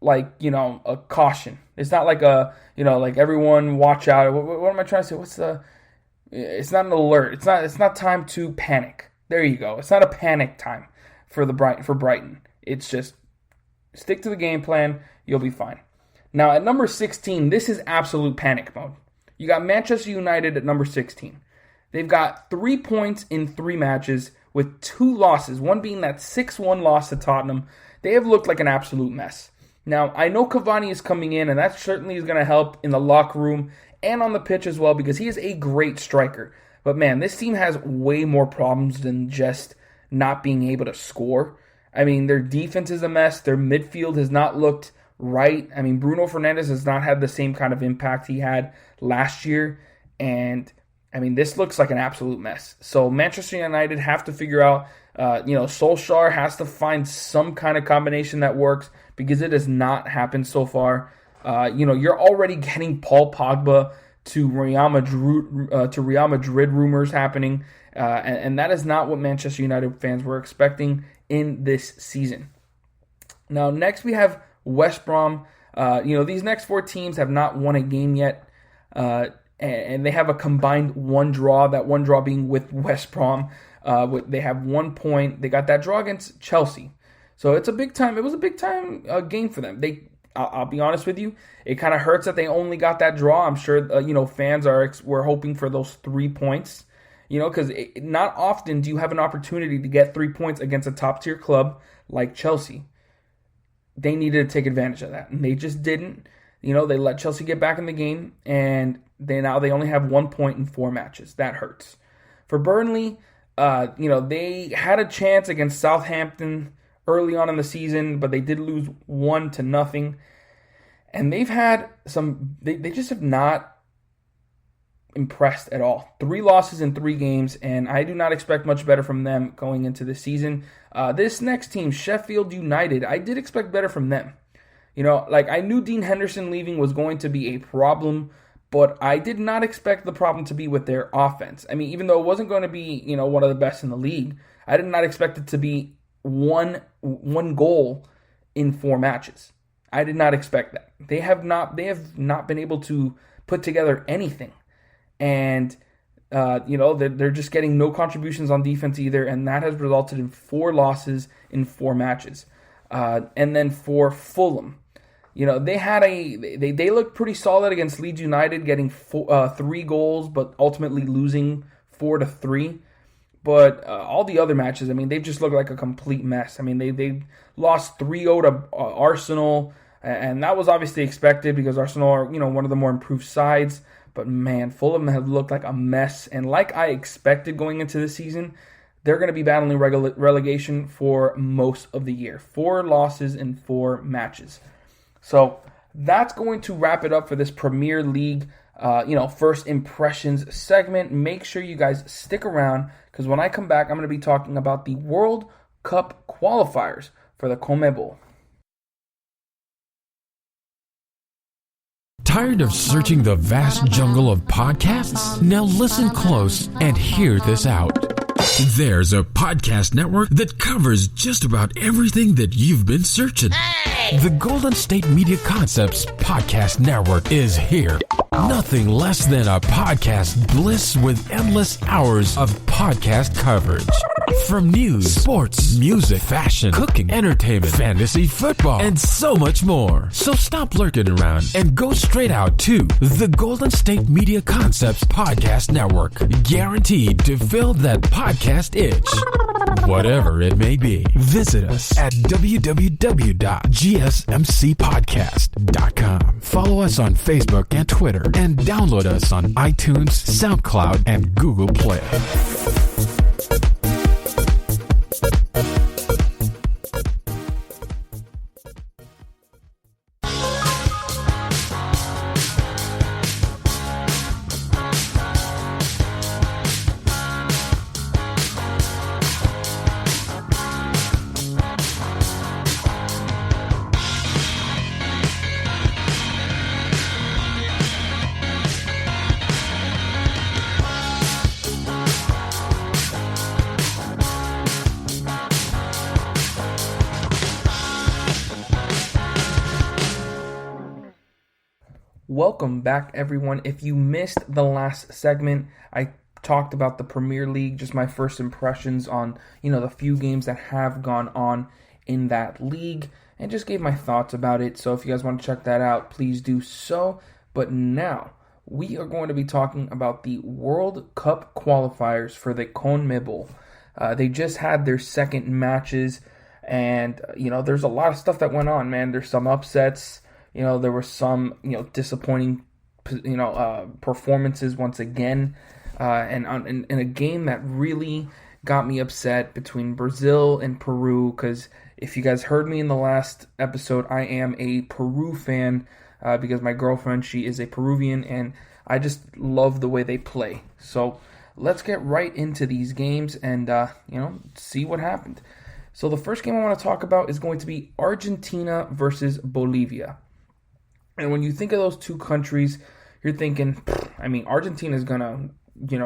like, a caution. It's not like like everyone watch out. What am I trying to say? It's not an alert. It's not time to panic. There you go. It's not a panic time for Brighton. It's just stick to the game plan. You'll be fine. Now at number 16, this is absolute panic mode. You got Manchester United at number 16. They've got 3 points in 3 matches with 2 losses, one being that 6-1 loss to Tottenham. They have looked like an absolute mess. Now, I know Cavani is coming in, and that certainly is going to help in the locker room and on the pitch as well because he is a great striker. But, man, this team has way more problems than just not being able to score. I mean, their defense is a mess. Their midfield has not looked right. I mean, Bruno Fernandes has not had the same kind of impact he had last year. And, I mean, this looks like an absolute mess. So, Manchester United have to figure out, Solskjaer has to find some kind of combination that works because it has not happened so far. You're already getting Paul Pogba to Real Madrid rumors happening, and that is not what Manchester United fans were expecting in this season. Now, next we have West Brom. These next 4 teams have not won a game yet, and they have a combined 1 draw, that 1 draw being with West Brom. They have 1 point. They got that draw against Chelsea. So it's a big time. It was a big time game for them. I'll be honest with you. It kind of hurts that they only got that draw. I'm sure fans were hoping for those 3 points. Because not often do you have an opportunity to get 3 points against a top tier club like Chelsea. They needed to take advantage of that, and they just didn't. They let Chelsea get back in the game, and they only have 1 point in 4 matches. That hurts. For Burnley, they had a chance against Southampton early on in the season, but they did lose 1-0. And they've had they just have not impressed at all. 3 losses in 3 games, and I do not expect much better from them going into the season. This next team, Sheffield United, I did expect better from them. I knew Dean Henderson leaving was going to be a problem, but I did not expect the problem to be with their offense. I mean, even though it wasn't going to be, one of the best in the league, I did not expect it to be one goal in 4 matches. I did not expect that. They have not been able to put together anything. And, they're just getting no contributions on defense either, and that has resulted in 4 losses in 4 matches. And then for Fulham, they looked pretty solid against Leeds United, getting 3 goals, but ultimately losing 4-3. But all the other matches, they've just looked like a complete mess. They lost 3-0 to Arsenal, and that was obviously expected because Arsenal are, one of the more improved sides. But man, Fulham have looked like a mess. And like I expected going into the season, they're going to be battling relegation for most of the year. 4 losses in 4 matches. So that's going to wrap it up for this Premier League, first impressions segment. Make sure you guys stick around because when I come back, I'm going to be talking about the World Cup qualifiers for the CONMEBOL. Tired of searching the vast jungle of podcasts? Now listen close and hear this out. There's a podcast network that covers just about everything that you've been searching. Hey! The Golden State Media Concepts Podcast Network is here. Nothing less than a podcast bliss with endless hours of podcast coverage. From news, sports, music, fashion, cooking, entertainment, fantasy, football, and so much more. So stop lurking around and go straight out to the Golden State Media Concepts Podcast Network. Guaranteed to fill that podcast itch. Whatever it may be. Visit us at www.gsmcpodcast.com. Follow us on Facebook and Twitter, and download us on iTunes, SoundCloud, and Google Play. Welcome back, everyone. If you missed the last segment, I talked about the Premier League, just my first impressions on, the few games that have gone on in that league, and just gave my thoughts about it. So if you guys want to check that out, please do so. But now, we are going to be talking about the World Cup qualifiers for the CONMEBOL. They just had their second matches, and, there's a lot of stuff that went on, man. There's some upsets. There were some, disappointing, performances once again. And in a game that really got me upset between Brazil and Peru, because if you guys heard me in the last episode, I am a Peru fan because my girlfriend, she is a Peruvian, and I just love the way they play. So let's get right into these games and, see what happened. So the first game I want to talk about is going to be Argentina versus Bolivia. And when you think of those two countries, you're thinking, Argentina is going to,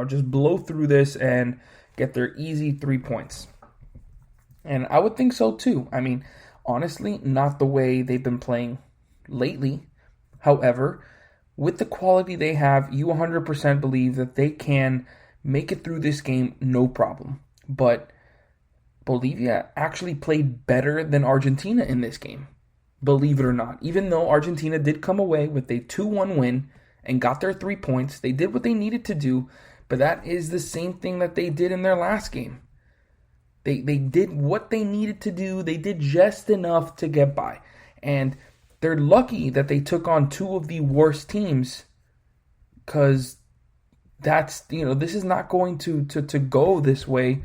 just blow through this and get their easy 3 points. And I would think so too. Honestly, not the way they've been playing lately. However, with the quality they have, you 100% believe that they can make it through this game, no problem. But Bolivia actually played better than Argentina in this game, believe it or not. Even though Argentina did come away with a 2-1 win and got their 3 points, they did what they needed to do, but that is the same thing that they did in their last game. They did what they needed to do. They did just enough to get by. And they're lucky that they took on two of the worst teams, because that's, this is not going to go this way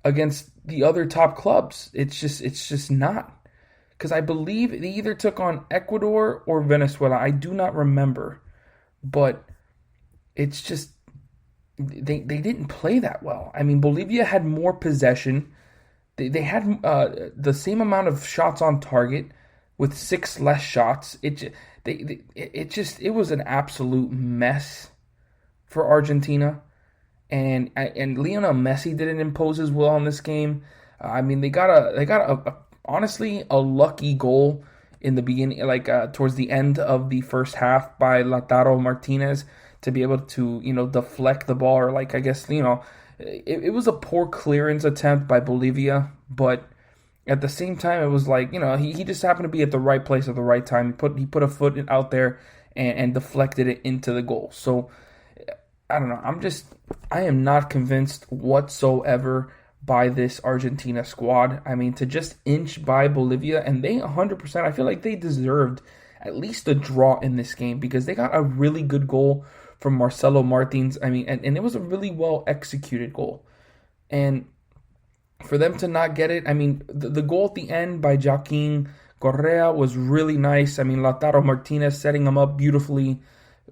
against the other top clubs. It's just not. Because I believe they either took on Ecuador or Venezuela. I do not remember. But it's just, they didn't play that well. I mean, Bolivia had more possession. They had the same amount of shots on target with 6 less shots. It was an absolute mess for Argentina. And Lionel Messi didn't impose his will on this game. I mean, they got a honestly a lucky goal in the beginning, towards the end of the first half by Lautaro Martinez to be able to deflect the ball, or it was a poor clearance attempt by Bolivia, but at the same time it was he just happened to be at the right place at the right time. He put a foot out there and deflected it into the goal. So I don't know. I am not convinced whatsoever by this Argentina squad. I mean, to just inch by Bolivia, and they 100%, I feel like they deserved at least a draw in this game, because they got a really good goal from Marcelo Martins. I mean, and it was a really well executed goal. And for them to not get it, I mean, the goal at the end by Joaquin Correa was really nice. I mean, Lautaro Martinez setting him up beautifully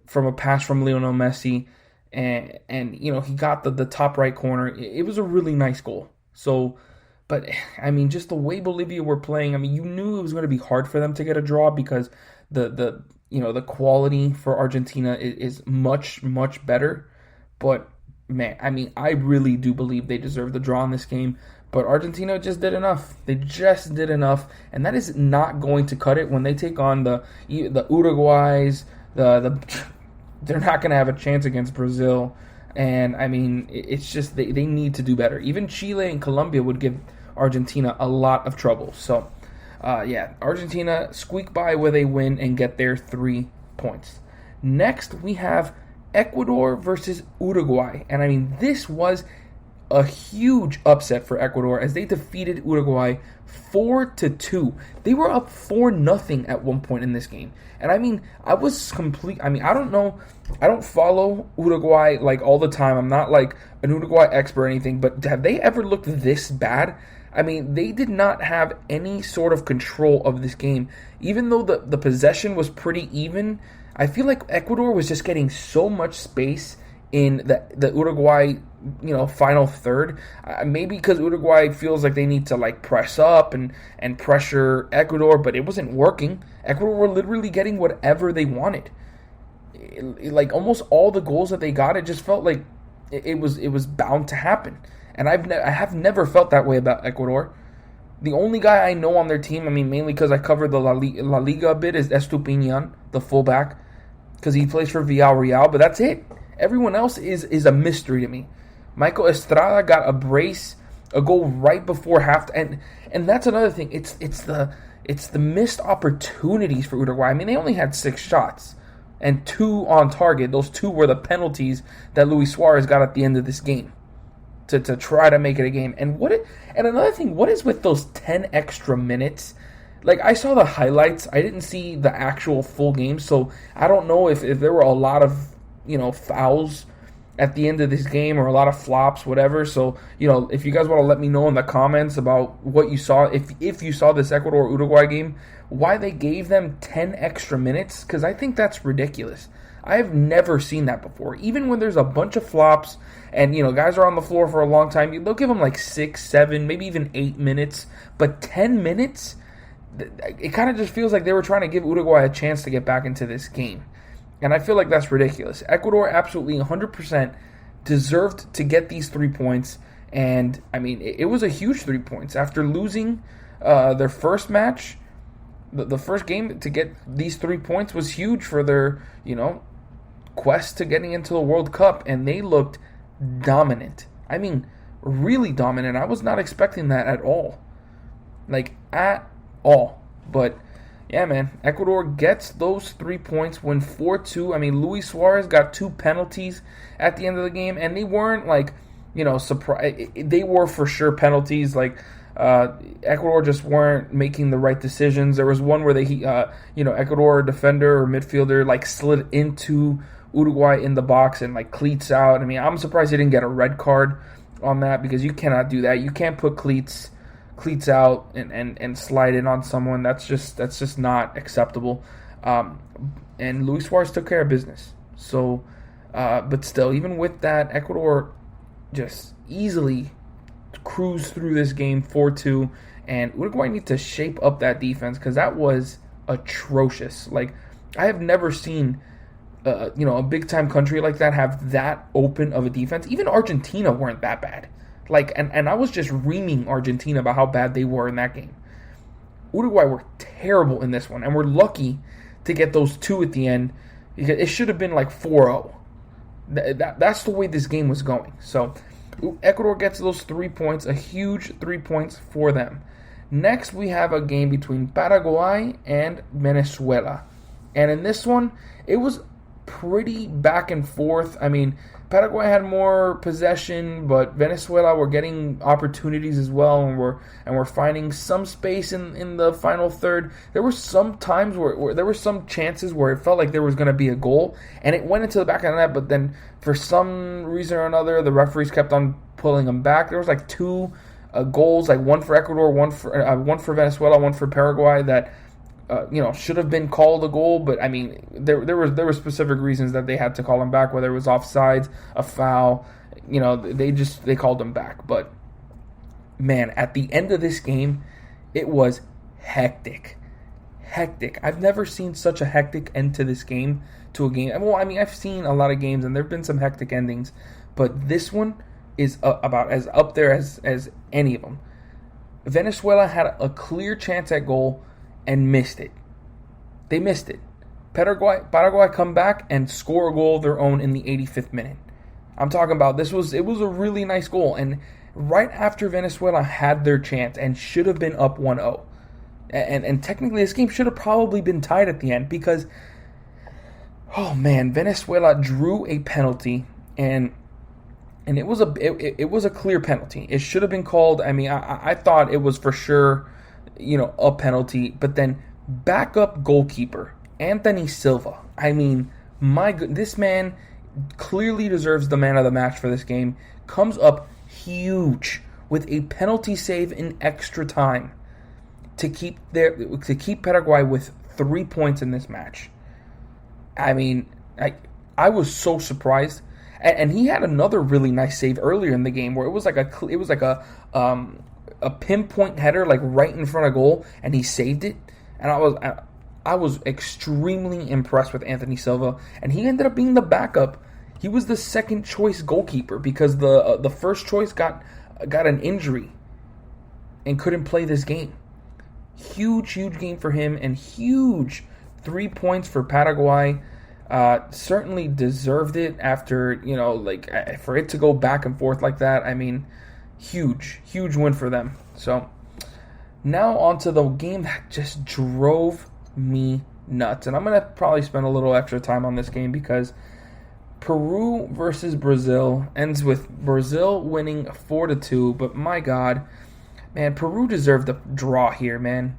from a pass from Lionel Messi. And he got the top right corner. It was a really nice goal. So, but I mean, just the way Bolivia were playing, I mean, you knew it was going to be hard for them to get a draw, because the quality for Argentina is much, much better. But man, I mean, I really do believe they deserve the draw in this game. But Argentina just did enough. They just did enough, and that is not going to cut it when they take on the Uruguays, they're not going to have a chance against Brazil. And, I mean, it's just they need to do better. Even Chile and Colombia would give Argentina a lot of trouble. So, Argentina squeak by with a win and get their 3 points. Next, we have Ecuador versus Uruguay. And, I mean, this was a huge upset for Ecuador as they defeated Uruguay 4-2. They were up 4-0 at one point in this game. And I mean, I don't know. I don't follow Uruguay all the time. I'm not an Uruguay expert or anything, but have they ever looked this bad? I mean, they did not have any sort of control of this game. Even though the possession was pretty even, I feel like Ecuador was just getting so much space in the Uruguay, final third. Maybe because Uruguay feels like they need to press up and pressure Ecuador, but it wasn't working. Ecuador were literally getting whatever they wanted. Almost all the goals that they got, it just felt like it was bound to happen. And I have never felt that way about Ecuador. The only guy I know on their team, I mean, mainly because I covered the La Liga a bit, is Estupiñán, the fullback, because he plays for Villarreal, but that's it. Everyone else is a mystery to me. Michael Estrada got a brace, a goal right before half, and that's another thing. It's the missed opportunities for Uruguay. I mean, they only had 6 shots and 2 on target. Those 2 were the penalties that Luis Suarez got at the end of this game to try to make it a game. And another thing, what is with those 10 extra minutes? I saw the highlights. I didn't see the actual full game, so I don't know if there were a lot of fouls at the end of this game or a lot of flops, whatever. So, if you guys want to let me know in the comments about what you saw, if you saw this Ecuador-Uruguay game, why they gave them 10 extra minutes, because I think that's ridiculous. I have never seen that before. Even when there's a bunch of flops and, guys are on the floor for a long time, they'll give them 6, 7, maybe even 8 minutes. But 10 minutes, it kind of just feels like they were trying to give Uruguay a chance to get back into this game. And I feel like that's ridiculous. Ecuador absolutely 100% deserved to get these 3 points. And, I mean, it was a huge 3 points. After losing their first match, the first game, to get these 3 points was huge for their, quest to getting into the World Cup. And they looked dominant. I mean, really dominant. I was not expecting that at all. Like, at all. But, yeah, man, Ecuador gets those 3 points, win 4-2. I mean, Luis Suarez got 2 penalties at the end of the game, and they weren't, like, surprise. They were for sure penalties. Like, Ecuador just weren't making the right decisions. There was one where Ecuador defender or midfielder, like, slid into Uruguay in the box and, like, cleats out. I mean, I'm surprised he didn't get a red card on that, because you cannot do that. You can't put cleats out and slide in on someone. That's just not acceptable. And Luis Suarez took care of business. So, but still, even with that, Ecuador just easily cruised through this game 4-2, and Uruguay need to shape up that defense, because that was atrocious. Like, I have never seen a big time country like that have that open of a defense. Even Argentina weren't that bad. Like, and I was just reaming Argentina about how bad they were in that game. Uruguay were terrible in this one, and we're lucky to get those 2 at the end, because it should have been like 4-0. That's the way this game was going. So Ecuador gets those 3 points, a huge 3 points for them. Next, we have a game between Paraguay and Venezuela. And in this one, it was pretty back and forth. I mean, Paraguay had more possession, but Venezuela were getting opportunities as well, and we're finding some space in the final third. There were some times where there were some chances where it felt like there was going to be a goal, and it went into the back of the net, but then for some reason or another, the referees kept on pulling them back. There was like 2 goals, like one for Ecuador, one for Venezuela, one for Paraguay, that should have been called a goal, but I mean, there were specific reasons that they had to call them back, whether it was offsides, a foul, they called them back. But man, at the end of this game, it was hectic. I've never seen such a hectic end to this game, to a game. Well, I mean, I've seen a lot of games, and there've been some hectic endings, but this one is about as up there as any of them. Venezuela had a clear chance at goal and missed it. They missed it. Paraguay come back and score a goal of their own in the 85th minute. I'm talking about it was a really nice goal, and right after Venezuela had their chance and should have been up 1-0. And technically this game should have probably been tied at the end, because Venezuela drew a penalty, and it was a clear penalty. It should have been called. I mean, I thought it was for sure a penalty, but then backup goalkeeper Anthony Silva. I mean, this man clearly deserves the man of the match for this game. Comes up huge with a penalty save in extra time to keep Paraguay with 3 points in this match. I mean, I was so surprised, and he had another really nice save earlier in the game where it was like a pinpoint header, like right in front of goal, and he saved it. And I was extremely impressed with Anthony Silva, and he ended up being the backup. He was the second choice goalkeeper, because the first choice got an injury and couldn't play this game. Huge game for him, and huge 3 points for Paraguay. Certainly deserved it after for it to go back and forth like that. I mean, huge win for them. So now on to the game that just drove me nuts, and I'm gonna probably spend a little extra time on this game, because Peru versus Brazil ends with Brazil winning 4-2. But my God, man, Peru deserved the draw here, man.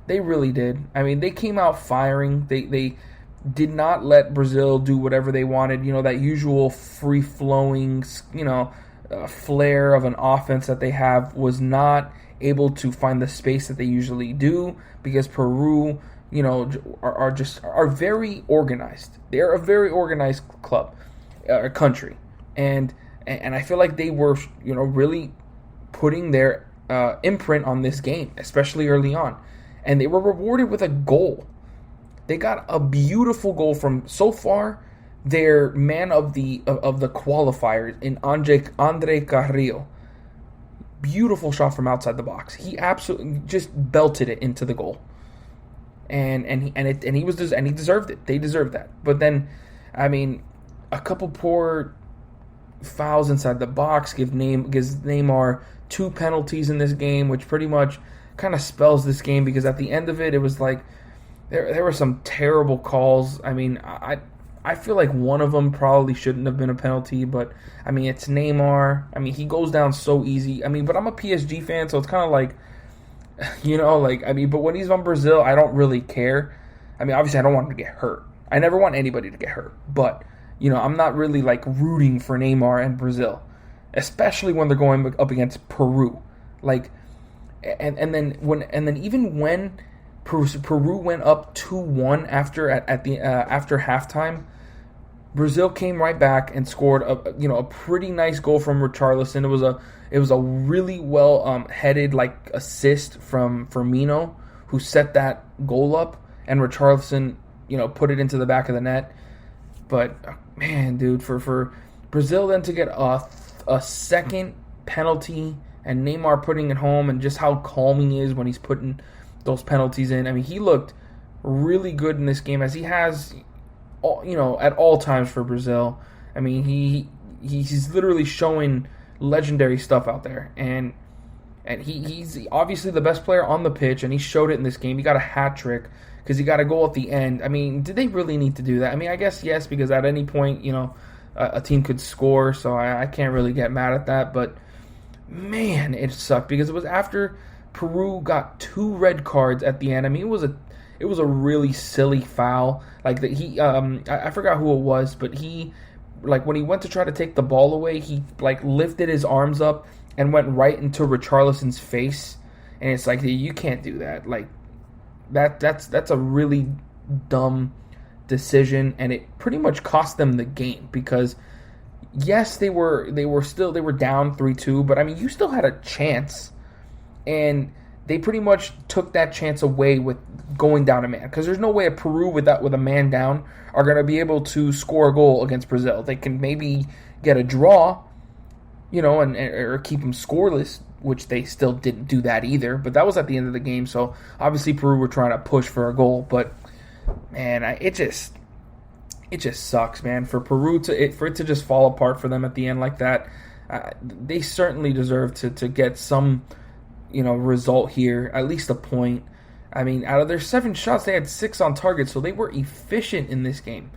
They really did. I mean, they came out firing. They did not let Brazil do whatever they wanted. That usual free-flowing, flair of an offense that they have was not able to find the space that they usually do, because Peru, are very organized. They're a very organized country, and I feel like they were, really putting their imprint on this game, especially early on, and they were rewarded with a goal. They got a beautiful goal from, so far, their man of the qualifiers in Andrade Carrillo. Beautiful shot from outside the box. He absolutely just belted it into the goal, and he deserved it. They deserved that. But then, I mean, a couple poor fouls inside the box, gives Neymar 2 penalties in this game, which pretty much kind of spells this game, because at the end of it, it was like there were some terrible calls. I mean, I feel like one of them probably shouldn't have been a penalty, but I mean, it's Neymar. I mean, he goes down so easy. I mean, but I'm a PSG fan, so it's kind of like, but when he's on Brazil, I don't really care. I mean, obviously, I don't want him to get hurt. I never want anybody to get hurt, but I'm not really like rooting for Neymar and Brazil, especially when they're going up against Peru. Like, and then even when Peru went up 2-1 after halftime, Brazil came right back and scored a pretty nice goal from Richarlison. It was a really well headed like assist from Firmino, who set that goal up, and Richarlison put it into the back of the net. But man, dude, for Brazil then to get a second penalty and Neymar putting it home, and just how calm he is when he's putting those penalties in. I mean, he looked really good in this game, as he has, at all times for Brazil. I mean, he's literally showing legendary stuff out there, and he's obviously the best player on the pitch, and he showed it in this game. He got a hat trick because he got a goal at the end. I mean, did they really need to do that? I mean, I guess yes, because at any point, a team could score, so I can't really get mad at that. But man, it sucked, because it was after Peru got 2 red cards at the end. I mean, it was a really silly foul. Like I forgot who it was, but he, like, when he went to try to take the ball away, he like lifted his arms up and went right into Richarlison's face, and it's like, you can't do that. Like that's a really dumb decision, and it pretty much cost them the game, because yes, they were down 3-2, but I mean, you still had a chance. And they pretty much took that chance away with going down a man, because there's no way a Peru with a man down are going to be able to score a goal against Brazil. They can maybe get a draw, or keep them scoreless, which they still didn't do that either. But that was at the end of the game, so obviously Peru were trying to push for a goal. But man, it just sucks, man, for Peru for it to just fall apart for them at the end like that. They certainly deserve to get some result here, at least a point. I mean, out of their 7 shots, they had 6 on target, so they were efficient in this game.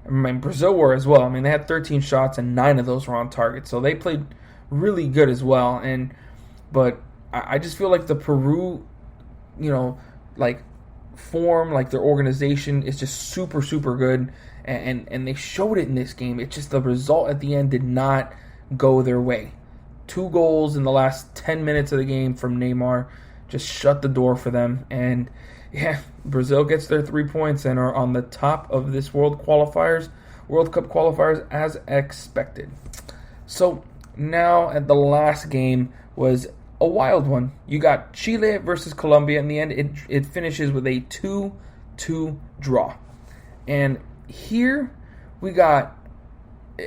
I mean, Brazil were as well. I mean, they had 13 shots, and 9 of those were on target, so they played really good as well. But I just feel like the Peru, form, like their organization is just super, super good, and they showed it in this game. It's just the result at the end did not go their way. 2 goals in the last 10 minutes of the game from Neymar just shut the door for them. And yeah, Brazil gets their 3 points and are on the top of this World Cup qualifiers as expected. So now at the last game was a wild one. You got Chile versus Colombia. In the end, it finishes with a 2-2 draw. And here we got,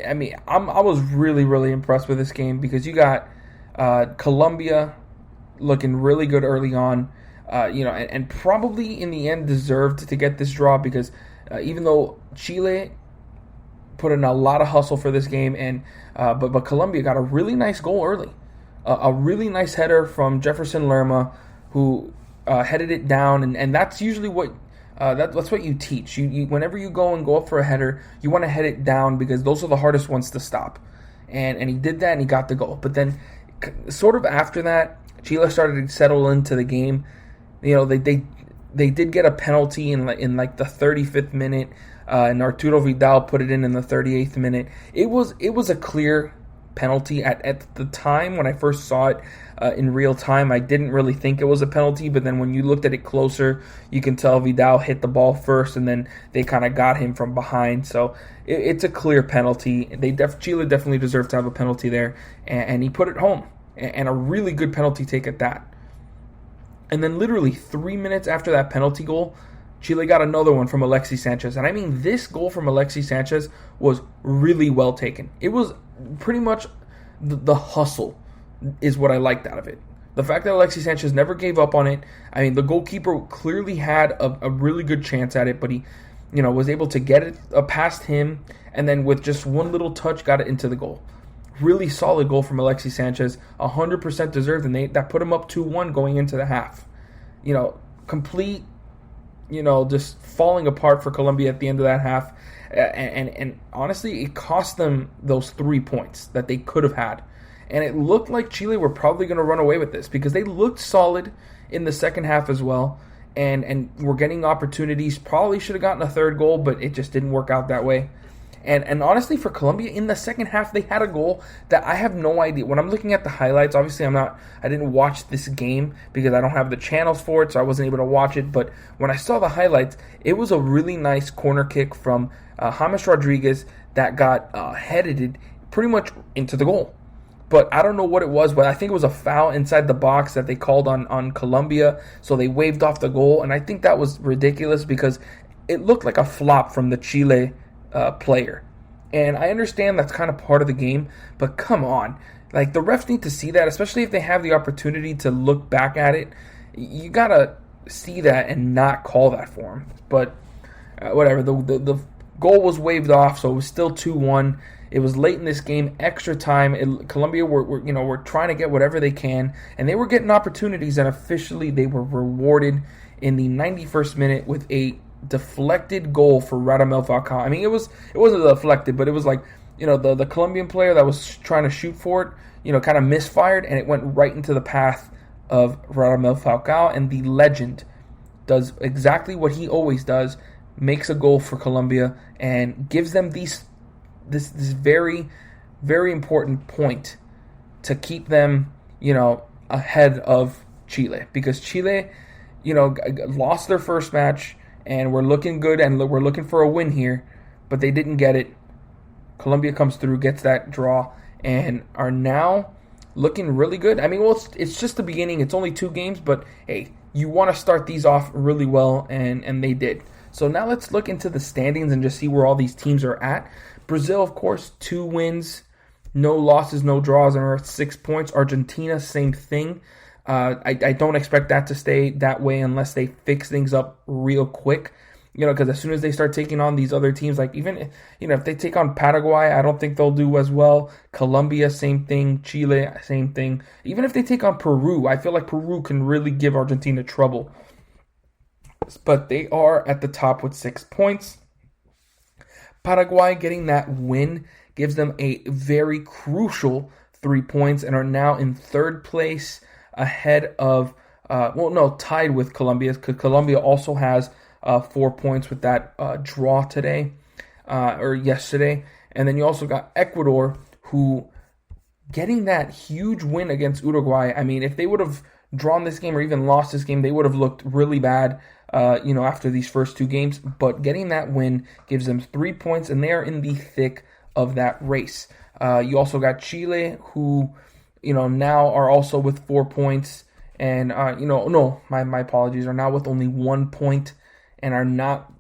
I mean, I was really, really impressed with this game, because you got Colombia looking really good early on, and probably in the end deserved to get this draw, because even though Chile put in a lot of hustle for this game, and but Colombia got a really nice goal early, a really nice header from Jefferson Lerma, who headed it down, and that's usually what. That's what you teach. You whenever you go up for a header, you want to head it down, because those are the hardest ones to stop. And he did that, and he got the goal. But then, sort of after that, Chile started to settle into the game. They did get a penalty in like the 35th minute, and Arturo Vidal put it in the 38th minute. It was a clear penalty at the time when I first saw it. In real time, I didn't really think it was a penalty, but then when you looked at it closer, you can tell Vidal hit the ball first, and then they kind of got him from behind. So it's a clear penalty. Chile definitely deserved to have a penalty there, and he put it home, and a really good penalty take at that. And then literally 3 minutes after that penalty goal, Chile got another one from Alexis Sanchez. And I mean, this goal from Alexis Sanchez was really well taken. It was pretty much the hustle is what I liked out of it. The fact that Alexis Sanchez never gave up on it. I mean, the goalkeeper clearly had a really good chance at it, but he, was able to get it past him, and then with just one little touch, got it into the goal. really solid goal from Alexis Sanchez, 100% deserved, and that put him up 2-1 going into the half. Complete, just falling apart for Colombia at the end of that half. And honestly, it cost them those 3 points that they could have had. And it looked like Chile were probably going to run away with this because they looked solid in the second half as well. And were getting opportunities. Probably should have gotten a third goal, but it just didn't work out that way. And honestly, for Colombia, in the second half, they had a goal that I have no idea. When I'm looking at the highlights, obviously I didn't watch this game because I don't have the channels for it, so I wasn't able to watch it. But when I saw the highlights, it was a really nice corner kick from James Rodriguez that got headed pretty much into the goal. But I don't know what it was, but I think it was a foul inside the box that they called on Colombia, so they waved off the goal. And I think that was ridiculous because it looked like a flop from the Chile player. And I understand that's kind of part of the game, but come on. Like, the refs need to see that, especially if they have the opportunity to look back at it. You got to see that and not call that for them. But whatever, the goal was waved off, so it was still 2-1. It was late in this game, extra time. Colombia were trying to get whatever they can, and they were getting opportunities, and officially they were rewarded in the 91st minute with a deflected goal for Radamel Falcao. I mean, it wasn't deflected, but it was like, the Colombian player that was trying to shoot for it, kind of misfired, and it went right into the path of Radamel Falcao, and the legend does exactly what he always does, makes a goal for Colombia, and gives them this very, very important point to keep them, ahead of Chile. Because Chile, lost their first match, and we're looking good, and we're looking for a win here, but they didn't get it. Colombia comes through, gets that draw, and are now looking really good. I mean, well, it's just the beginning. It's only 2 games, but hey, you want to start these off really well, and they did. So now let's look into the standings and just see where all these teams are at. Brazil, of course, 2 wins, no losses, no draws, and are at 6 points. Argentina, same thing. I don't expect that to stay that way unless they fix things up real quick. Because as soon as they start taking on these other teams, like even, if they take on Paraguay, I don't think they'll do as well. Colombia, same thing. Chile, same thing. Even if they take on Peru, I feel like Peru can really give Argentina trouble. But they are at the top with 6 points. Paraguay getting that win gives them a very crucial 3 points and are now in 3rd place ahead of, tied with Colombia, because Colombia also has 4 points with that draw today, or yesterday. And then you also got Ecuador, who getting that huge win against Uruguay. I mean, if they would have drawn this game or even lost this game, they would have looked really bad, after these first 2 games. But getting that win gives them 3 points, and they are in the thick of that race. You also got Chile, who, now are also with 4 points, and my apologies, are now with only 1 point, and are not,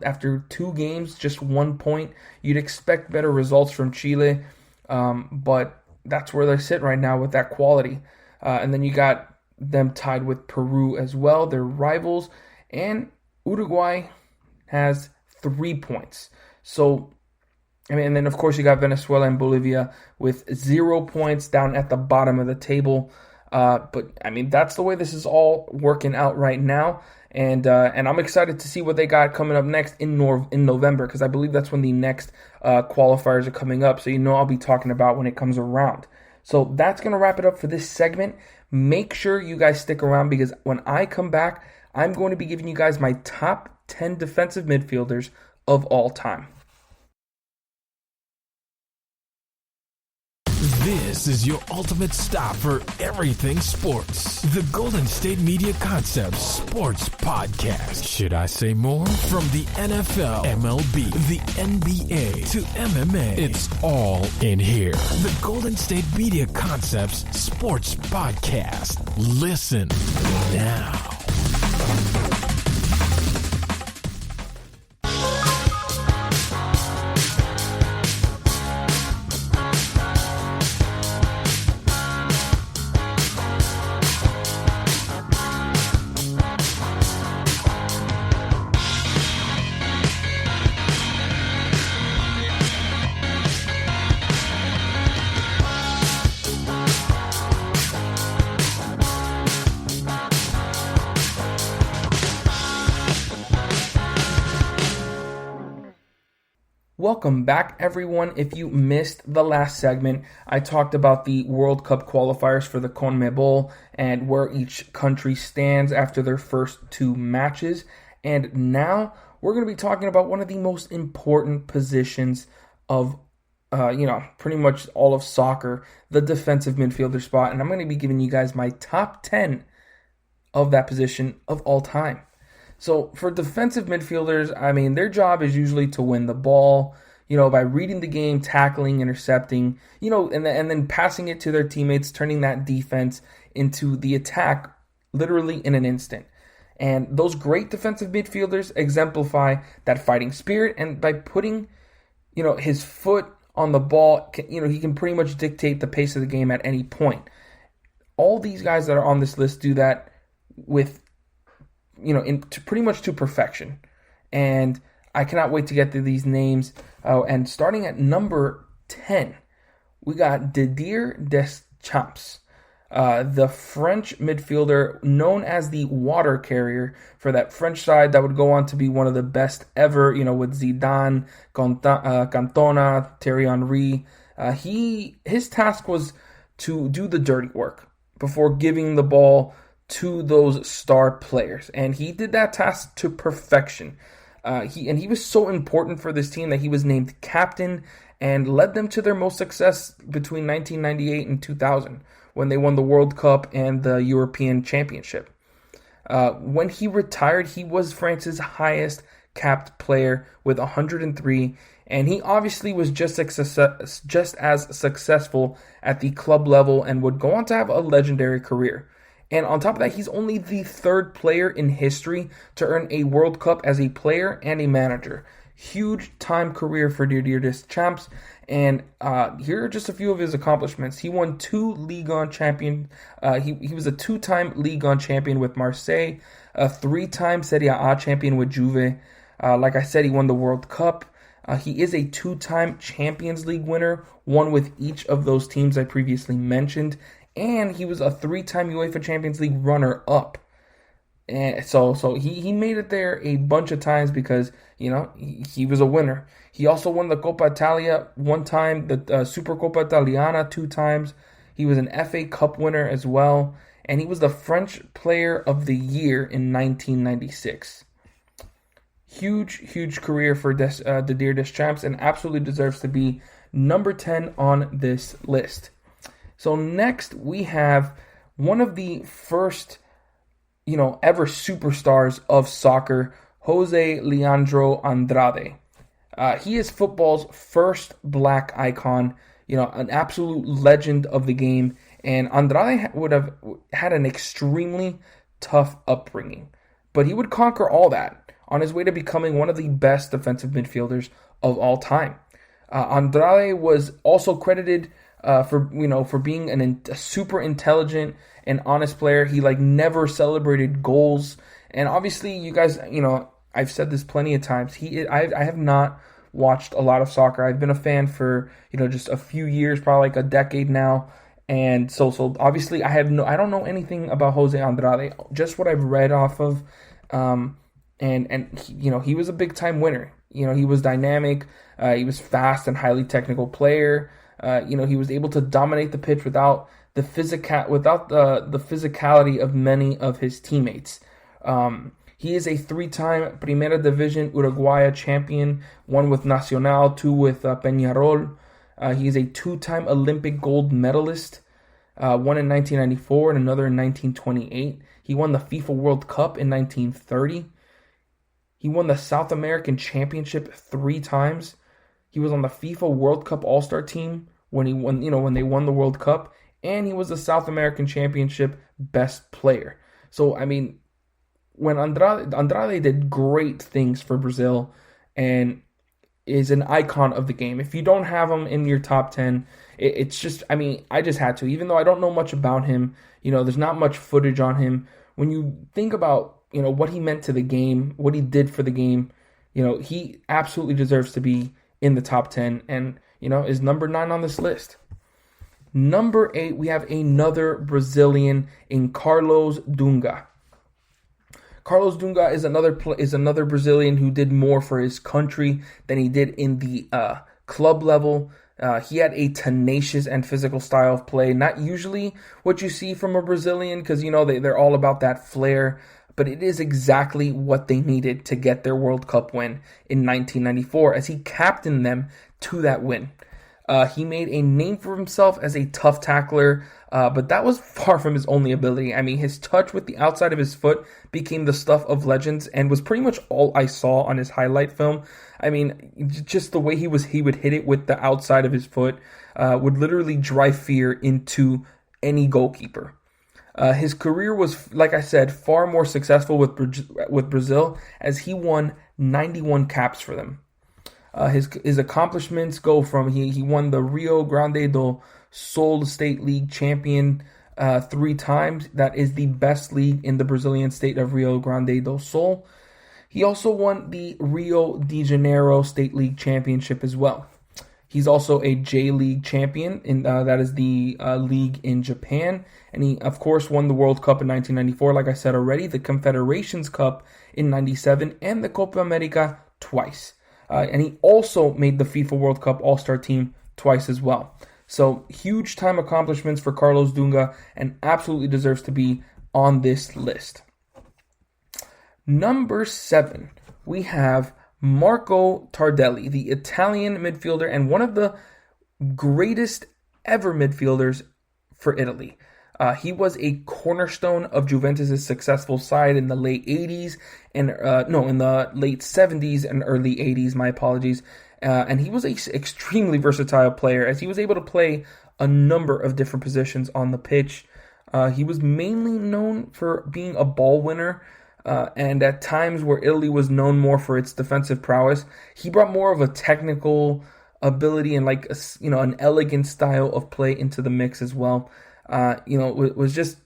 after 2 games, just 1 point. You'd expect better results from Chile, but that's where they sit right now with that quality. And then you got them tied with Peru as well, their rivals, and Uruguay has 3 points. So, and then of course you got Venezuela and Bolivia with 0 points down at the bottom of the table. But that's the way this is all working out right now. And I'm excited to see what they got coming up next in November, because I believe that's when the next qualifiers are coming up. So I'll be talking about when it comes around. So that's going to wrap it up for this segment. Make sure you guys stick around, because when I come back, I'm going to be giving you guys my top 10 defensive midfielders of all time. This is your ultimate stop for everything sports. The Golden State Media Concepts Sports Podcast. Should I say more? From the NFL, MLB, the NBA to MMA, it's all in here. The Golden State Media Concepts Sports Podcast. Listen now. Welcome back, everyone. If you missed the last segment, I talked about the World Cup qualifiers for the CONMEBOL and where each country stands after their first 2 matches. And now we're going to be talking about one of the most important positions of, pretty much all of soccer, the defensive midfielder spot. And I'm going to be giving you guys my top 10 of that position of all time. So for defensive midfielders, their job is usually to win the ball, by reading the game, tackling, intercepting, and then passing it to their teammates, turning that defense into the attack literally in an instant. And those great defensive midfielders exemplify that fighting spirit, and by putting, his foot on the ball, he can pretty much dictate the pace of the game at any point. All these guys that are on this list do that with pretty much to perfection. And I cannot wait to get to these names. And starting at number 10, we got Didier Deschamps, the French midfielder known as the water carrier for that French side that would go on to be one of the best ever, with Zidane, Cantona, Thierry Henry. His task was to do the dirty work before giving the ball to those star players, and he did that task to perfection. He was so important for this team that he was named captain and led them to their most success between 1998 and 2000 when they won the World Cup and the European Championship. When he retired, he was France's highest capped player with 103, and he obviously was just as successful at the club level and would go on to have a legendary career. And on top of that, he's only the 3rd player in history to earn a World Cup as a player and a manager. Huge time career for Didier Deschamps. And here are just a few of his accomplishments. He won 2 Ligue 1 champion. He was a 2-time Ligue 1 champion with Marseille, a 3-time Serie A champion with Juve. Like I said, he won the World Cup. He is a 2-time Champions League winner, one with each of those teams I previously mentioned. And he was a 3-time UEFA Champions League runner-up. And so he made it there a bunch of times because, he was a winner. He also won the Coppa Italia 1 time, the Supercoppa Italiana 2 times. He was an FA Cup winner as well. And he was the French Player of the Year in 1996. Huge career for Didier Deschamps, and absolutely deserves to be number 10 on this list. So next we have one of the first, ever superstars of soccer, Jose Leandro Andrade. He is football's first black icon, an absolute legend of the game. And Andrade would have had an extremely tough upbringing, but he would conquer all that on his way to becoming one of the best defensive midfielders of all time. Andrade was also credited for being a super intelligent and honest player. He never celebrated goals, and obviously you guys, I've said this plenty of times. I have not watched a lot of soccer. I've been a fan for just a few years, probably a decade now, and so obviously I don't know anything about Jose Andrade, just what I've read off of, and he was a big time winner. He was dynamic. He was fast and highly technical player. He was able to dominate the pitch without the physicality of many of his teammates. He is a 3-time Primera Division Uruguay champion, 1 with Nacional, 2 with Peñarol. He is a 2-time Olympic gold medalist, 1 in 1994 and another in 1928. He won the FIFA World Cup in 1930. He won the South American Championship 3 times. He was on the FIFA World Cup All-Star team when they won the World Cup, and he was the South American Championship best player. So, when Andrade did great things for Brazil and is an icon of the game. If you don't have him in your top 10, it's just, I just had to. Even though I don't know much about him, there's not much footage on him. When you think about, what he meant to the game, what he did for the game, he absolutely deserves to be in the top 10 and, is number 9 on this list. Number 8, we have another Brazilian in Carlos Dunga. Carlos Dunga is another Brazilian who did more for his country than he did in the club level. He had a tenacious and physical style of play. Not usually what you see from a Brazilian, because, they're all about that flair. But it is exactly what they needed to get their World Cup win in 1994, as he captained them to that win. He made a name for himself as a tough tackler, but that was far from his only ability. I mean, his touch with the outside of his foot became the stuff of legends and was pretty much all I saw on his highlight film. I mean, just the way he would hit it with the outside of his foot would literally drive fear into any goalkeeper. His career was, like I said, far more successful with Brazil, as he won 91 caps for them. His accomplishments go from he won the Rio Grande do Sul State League champion 3 times. That is the best league in the Brazilian state of Rio Grande do Sul. He also won the Rio de Janeiro State League championship as well. He's also a J-League champion, that is the league in Japan. And he, of course, won the World Cup in 1994, like I said already, the Confederations Cup in 97, and the Copa America twice. And he also made the FIFA World Cup All-Star team twice as well. So, huge time accomplishments for Carlos Dunga, and absolutely deserves to be on this list. Number 7, we have Marco Tardelli, the Italian midfielder and one of the greatest ever midfielders for Italy. He was a cornerstone of Juventus' successful side in the late 80s in the late 70s and early 80s, my apologies. And he was an extremely versatile player, as he was able to play a number of different positions on the pitch. He was mainly known for being a ball winner, and at times where Italy was known more for its defensive prowess, he brought more of a technical ability and an elegant style of play into the mix as well. It was just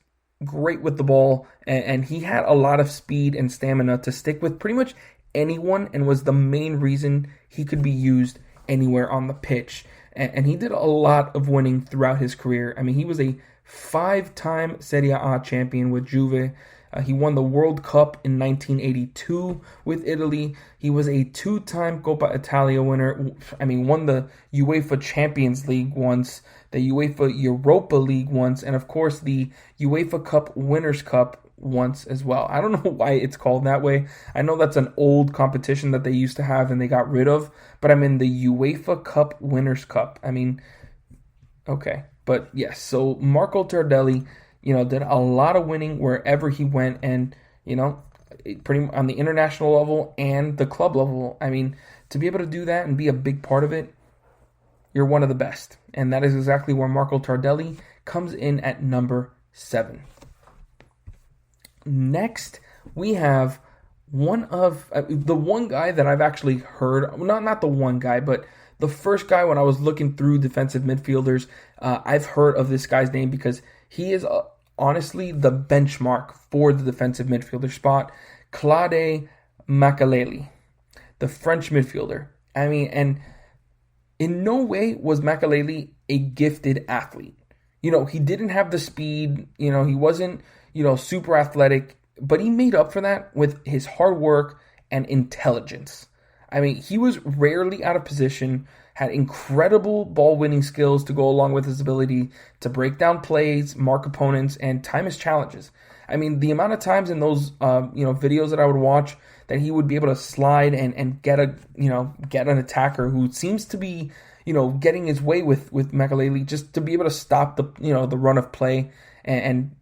great with the ball, and he had a lot of speed and stamina to stick with pretty much anyone, and was the main reason he could be used anywhere on the pitch. And he did a lot of winning throughout his career. I mean, he was a 5-time Serie A champion with Juve. He won the World Cup in 1982 with Italy. He was a 2-time Coppa Italia winner. I mean, won the UEFA Champions League once, the UEFA Europa League once, and of course the UEFA Cup Winners' Cup once as well. I don't know why it's called that way. I know that's an old competition that they used to have and they got rid of, but I'm in the UEFA Cup Winners' Cup. I mean, okay. But yes, so Marco Tardelli, did a lot of winning wherever he went, and, pretty on the international level and the club level. I mean, to be able to do that and be a big part of it, you're one of the best. And that is exactly where Marco Tardelli comes in at number 7. Next, we have one of the one guy that I've actually heard, not the one guy, but the first guy when I was looking through defensive midfielders. I've heard of this guy's name because he is honestly the benchmark for the defensive midfielder spot. Claude Makelele, the French midfielder. I mean, and in no way was Makelele a gifted athlete. He didn't have the speed. He wasn't, super athletic, but he made up for that with his hard work and intelligence. I mean, he was rarely out of position, had incredible ball-winning skills to go along with his ability to break down plays, mark opponents, and time his challenges. I mean, the amount of times in those, videos that I would watch that he would be able to slide and get an attacker who seems to be, getting his way with Makelele, just to be able to stop the run of play and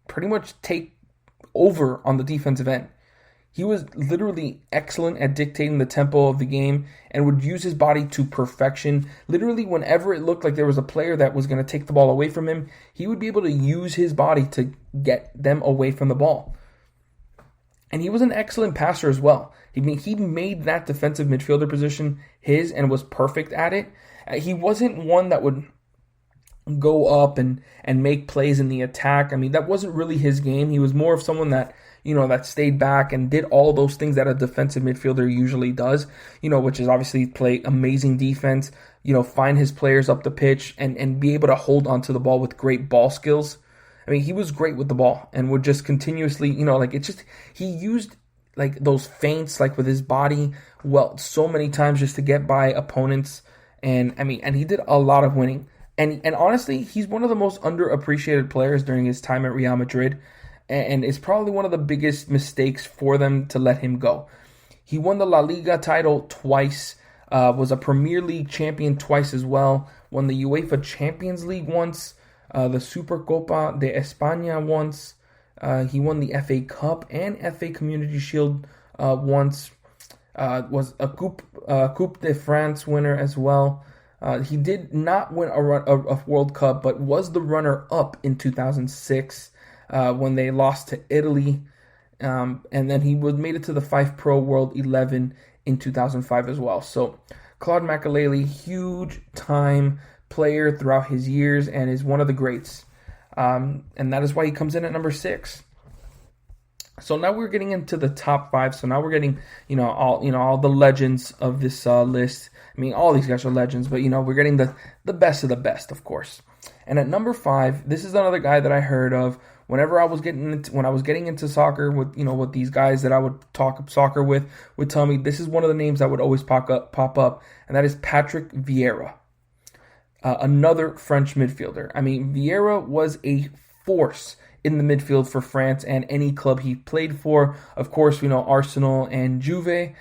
pretty much take over on the defensive end. He was literally excellent at dictating the tempo of the game and would use his body to perfection. Literally, whenever it looked like there was a player that was going to take the ball away from him, he would be able to use his body to get them away from the ball. And he was an excellent passer as well. He made that defensive midfielder position his and was perfect at it. He wasn't one that would go up and make plays in the attack. I mean, that wasn't really his game. He was more of someone that, that stayed back and did all those things that a defensive midfielder usually does, which is obviously play amazing defense, find his players up the pitch and be able to hold onto the ball with great ball skills. I mean, he was great with the ball and would just continuously, he used like those feints, like with his body, well, so many times just to get by opponents. And he did a lot of winning. And honestly, he's one of the most underappreciated players during his time at Real Madrid. And it's probably one of the biggest mistakes for them to let him go. He won the La Liga title twice, was a Premier League champion twice as well, won the UEFA Champions League once, the Supercopa de España once, he won the FA Cup and FA Community Shield once, was a Coupe de France winner as well. He did not win a World Cup, but was the runner-up in 2006 when they lost to Italy. And then he made it to the FIFPro World 11 in 2005 as well. So Claude Makélélé, huge time player throughout his years and is one of the greats. And that is why he comes in at number 6. So now we're getting into the top 5. So now we're getting, all the legends of this list. I mean, all these guys are legends, but we're getting the best of the best, of course. And at number 5, this is another guy that I heard of whenever I was getting into soccer with these guys that I would talk soccer with would tell me this is one of the names that would always pop up, and that is Patrick Vieira, another French midfielder. I mean, Vieira was a force in the midfield for France and any club he played for. Of course, we know Arsenal and Juve.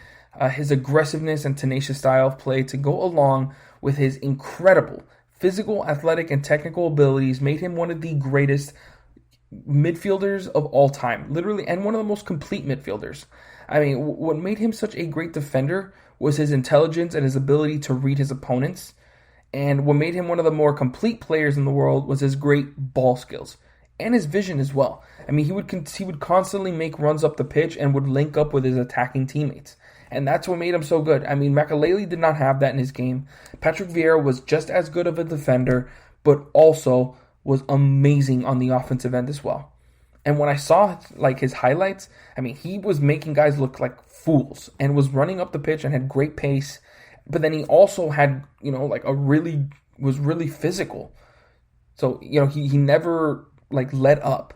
His aggressiveness and tenacious style of play to go along with his incredible physical, athletic, and technical abilities made him one of the greatest midfielders of all time, literally, and one of the most complete midfielders. I mean, what made him such a great defender was his intelligence and his ability to read his opponents. And what made him one of the more complete players in the world was his great ball skills and his vision as well. I mean, he would constantly make runs up the pitch and would link up with his attacking teammates. And that's what made him so good. I mean, Makélélé did not have that in his game. Patrick Vieira was just as good of a defender, but also was amazing on the offensive end as well. And when I saw his highlights, I mean, he was making guys look like fools and was running up the pitch and had great pace. But then he also had, was really physical. So, he never let up.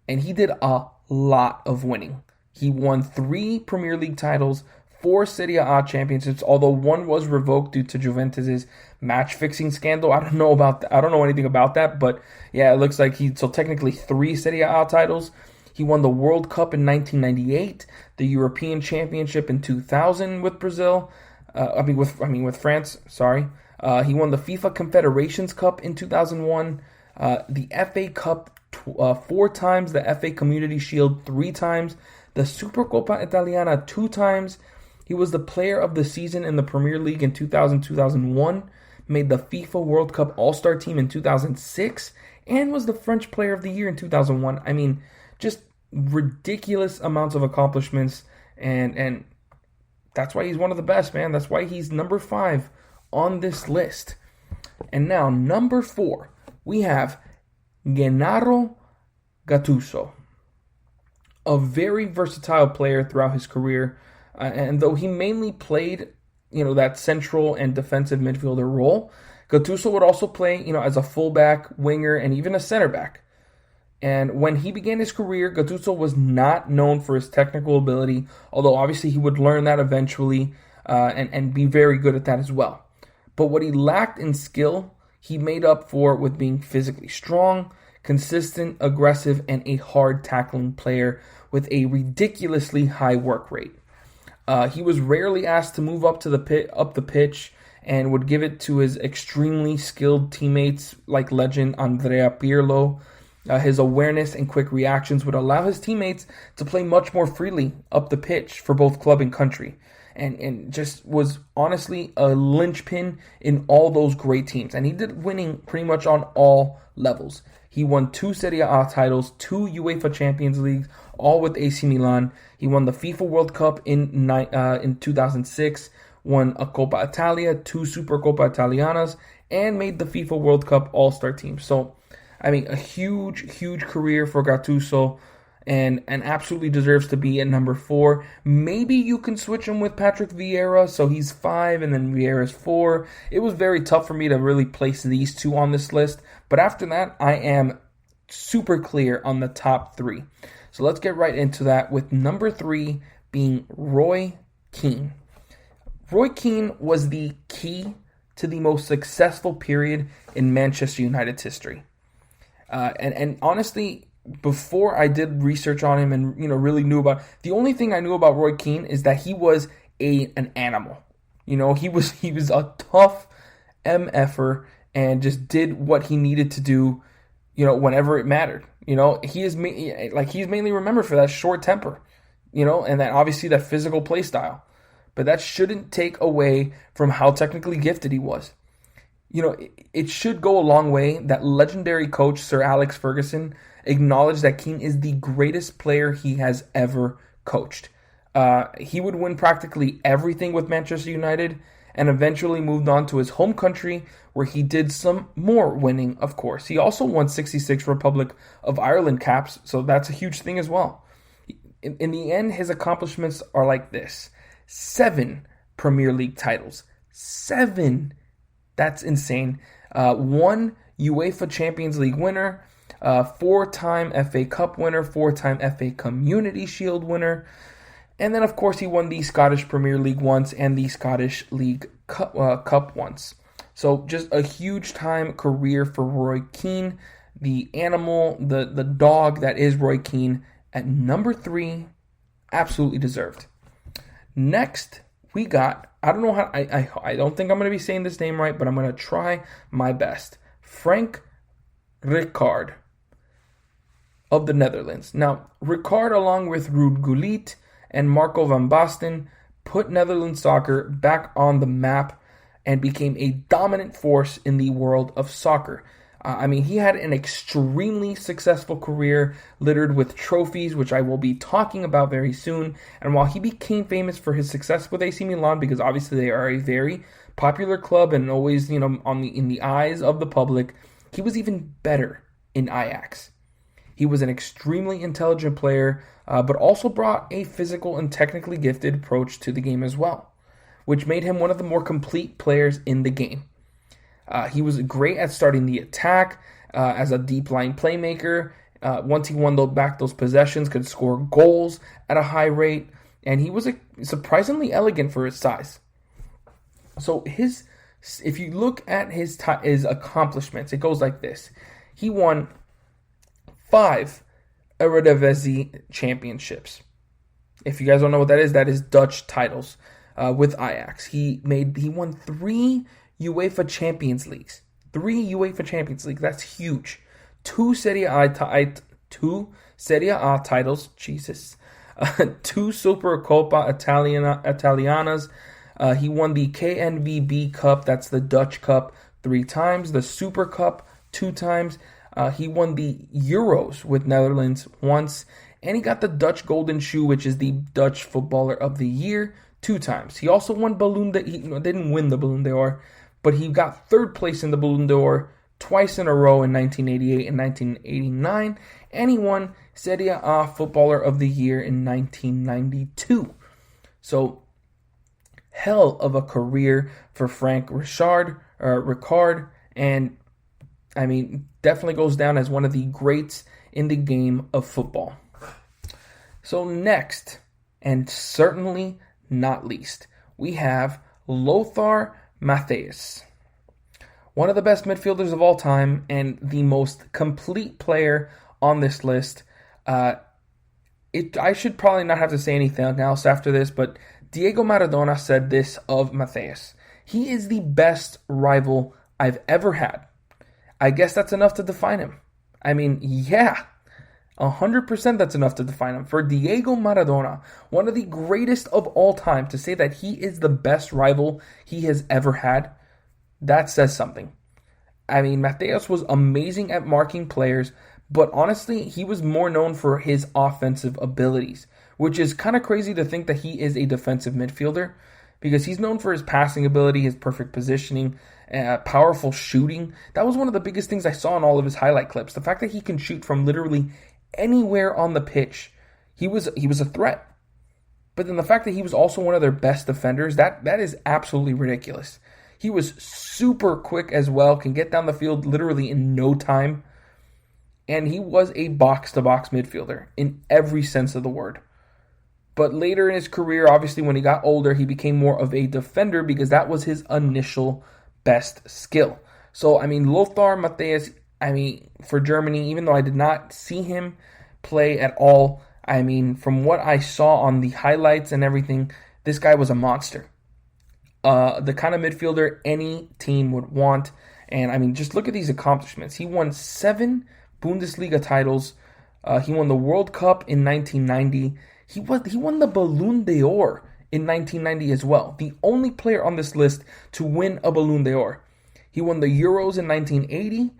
And he did a lot of winning. He won 3 Premier League titles, 4 Serie A championships, although one was revoked due to Juventus's match-fixing scandal. I don't know anything about that, but yeah, it looks like technically 3 Serie A titles. He won the World Cup in 1998, the European Championship in 2000 with Brazil. With France. Sorry. He won the FIFA Confederations Cup in 2001, the FA Cup 4 times, the FA Community Shield 3 times, the Supercopa Italiana 2 times. He was the player of the season in the Premier League in 2000-2001, made the FIFA World Cup All-Star team in 2006, and was the French Player of the Year in 2001. I mean, just ridiculous amounts of accomplishments, and that's why he's one of the best, man. That's why he's number 5 on this list. And now, number 4, we have Genaro Gatuso, a very versatile player throughout his career. And though he mainly played, that central and defensive midfielder role, Gattuso would also play, as a fullback, winger, and even a center back. And when he began his career, Gattuso was not known for his technical ability, although obviously he would learn that eventually and be very good at that as well. But what he lacked in skill, he made up for with being physically strong, consistent, aggressive, and a hard tackling player with a ridiculously high work rate. He was rarely asked to move up the pitch and would give it to his extremely skilled teammates like legend Andrea Pirlo. His awareness and quick reactions would allow his teammates to play much more freely up the pitch for both club and country. And just was honestly a linchpin in all those great teams. And he did winning pretty much on all levels. He won 2 Serie A titles, 2 UEFA Champions Leagues, all with AC Milan. He won the FIFA World Cup in 2006, won a Coppa Italia, 2 Supercoppa Italianas, and made the FIFA World Cup All-Star team. So, I mean, a huge, huge career for Gattuso, and absolutely deserves to be at number 4. Maybe you can switch him with Patrick Vieira, so he's 5 and then Vieira's 4. It was very tough for me to really place these two on this list, but after that, I am super clear on the top 3. So let's get right into that with number 3 being Roy Keane. Roy Keane was the key to the most successful period in Manchester United's history. And honestly, before I did research on him and really knew about, the only thing I knew about Roy Keane is that he was an animal. He was a tough MFer and just did what he needed to do, whenever it mattered. He's mainly remembered for that short temper, and that obviously that physical play style. But that shouldn't take away from how technically gifted he was. It should go a long way that legendary coach Sir Alex Ferguson acknowledged that Keane is the greatest player he has ever coached. He would win practically everything with Manchester United and eventually moved on to his home country where he did some more winning, of course. He also won 66 Republic of Ireland caps, so that's a huge thing as well. In the end, his accomplishments are like this. 7 Premier League titles. 7! That's insane. 1 UEFA Champions League winner, 4-time FA Cup winner, 4-time FA Community Shield winner, and then of course he won the Scottish Premier League once and the Scottish League Cup once. So just a huge time career for Roy Keane, the animal, the dog that is Roy Keane at number 3, absolutely deserved. Next, we got, I don't know how, I don't think I'm going to be saying this name right, but I'm going to try my best. Frank Rijkaard of the Netherlands. Now, Rijkaard, along with Ruud Gullit and Marco van Basten, put Netherlands soccer back on the map and became a dominant force in the world of soccer. He had an extremely successful career littered with trophies, which I will be talking about very soon. And while he became famous for his success with AC Milan, because obviously they are a very popular club and always, in the eyes of the public, he was even better in Ajax. He was an extremely intelligent player, but also brought a physical and technically gifted approach to the game as well, which made him one of the more complete players in the game. He was great at starting the attack as a deep line playmaker. Once he won back those possessions, could score goals at a high rate, and he was surprisingly elegant for his size. So if you look at his accomplishments, it goes like this. He won 5 Eredivisie championships. If you guys don't know what that is Dutch titles with Ajax. He won 3 UEFA Champions Leagues. 3 UEFA Champions League. That's huge. 2 Serie A titles. Jesus. 2 Supercoppa Italianas. He won the KNVB Cup. That's the Dutch Cup 3 times. The Super Cup 2 times. He won the Euros with Netherlands once. And he got the Dutch Golden Shoe, which is the Dutch Footballer of the Year, 2 times. He also won Ballon d'Or. He didn't win the Ballon d'Or, but he got 3rd place in the Ballon d'Or twice in a row in 1988 and 1989, and he won Serie A Footballer of the Year in 1992. So, hell of a career for Frank Rijkaard, and definitely goes down as one of the greats in the game of football. So next, and certainly not least, we have Lothar Matthäus, one of the best midfielders of all time and the most complete player on this list. I should probably not have to say anything else after this, but Diego Maradona said this of Matthäus. He is the best rival I've ever had. I guess that's enough to define him. 100% that's enough to define him. For Diego Maradona, one of the greatest of all time, to say that he is the best rival he has ever had, that says something. Matthäus was amazing at marking players, but honestly, he was more known for his offensive abilities, which is kind of crazy to think that he is a defensive midfielder, because he's known for his passing ability, his perfect positioning, powerful shooting. That was one of the biggest things I saw in all of his highlight clips. The fact that he can shoot from literally anywhere on the pitch, he was a threat. But then the fact that he was also one of their best defenders, that is absolutely ridiculous. He was super quick as well, can get down the field literally in no time. and he was a box-to-box midfielder in every sense of the word. But later in his career, obviously when he got older, he became more of a defender because that was his initial best skill. So, Lothar Matthäus, for Germany, even though I did not see him play at all, from what I saw on the highlights and everything, this guy was a monster. The kind of midfielder any team would want. And, just look at these accomplishments. He won 7 Bundesliga titles. He won the World Cup in 1990. He won the Ballon d'Or in 1990 as well. The only player on this list to win a Ballon d'Or. He won the Euros in 1980.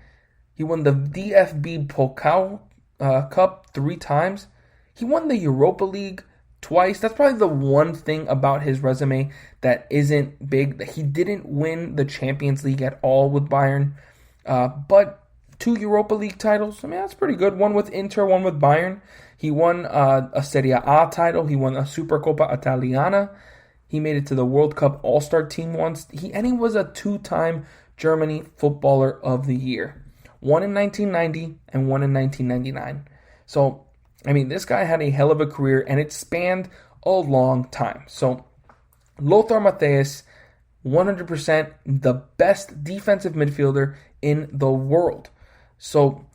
He won the DFB Pokal Cup 3 times. He won the Europa League twice. That's probably the one thing about his resume that isn't big. That he didn't win the Champions League at all with Bayern. But 2 Europa League titles, that's pretty good. One with Inter, one with Bayern. He won a Serie A title. He won a Supercoppa Italiana. He made it to the World Cup All-Star team once. He was a 2-time Germany Footballer of the Year. One in 1990 and one in 1999. So, this guy had a hell of a career, and it spanned a long time. So, Lothar Matthäus, 100% the best defensive midfielder in the world. So,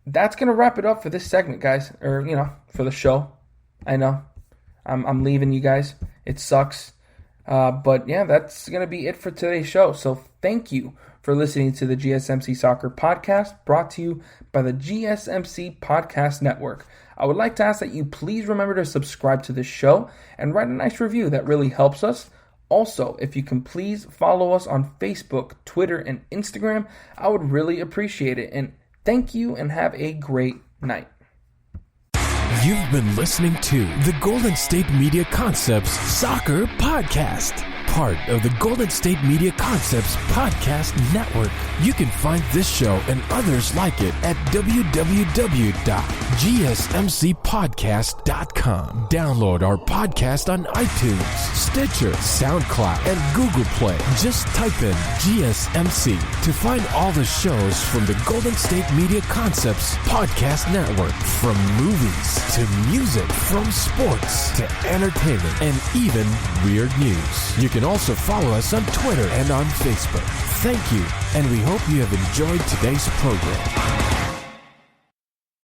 that's going to wrap it up for this segment, guys. Or, for the show. I know. I'm leaving you guys. It sucks. But, yeah, that's going to be it for today's show. So, thank you for listening to the GSMC Soccer Podcast, brought to you by the GSMC Podcast Network. I would like to ask that you please remember to subscribe to this show and write a nice review. That really helps us. Also, if you can please follow us on Facebook, Twitter, and Instagram, I would really appreciate it. And thank you, and have a great night. You've been listening to the Golden State Media Concepts Soccer Podcast, part of the Golden State Media Concepts Podcast Network. You can find this show and others like it at www.gsmcpodcast.com. Download our podcast on iTunes, Stitcher, SoundCloud, and Google Play. Just type in GSMC to find all the shows from the Golden State Media Concepts Podcast Network. From movies to music, from sports to entertainment, and even weird news. You can also follow us on Twitter and on Facebook. Thank you, and we hope you have enjoyed today's program.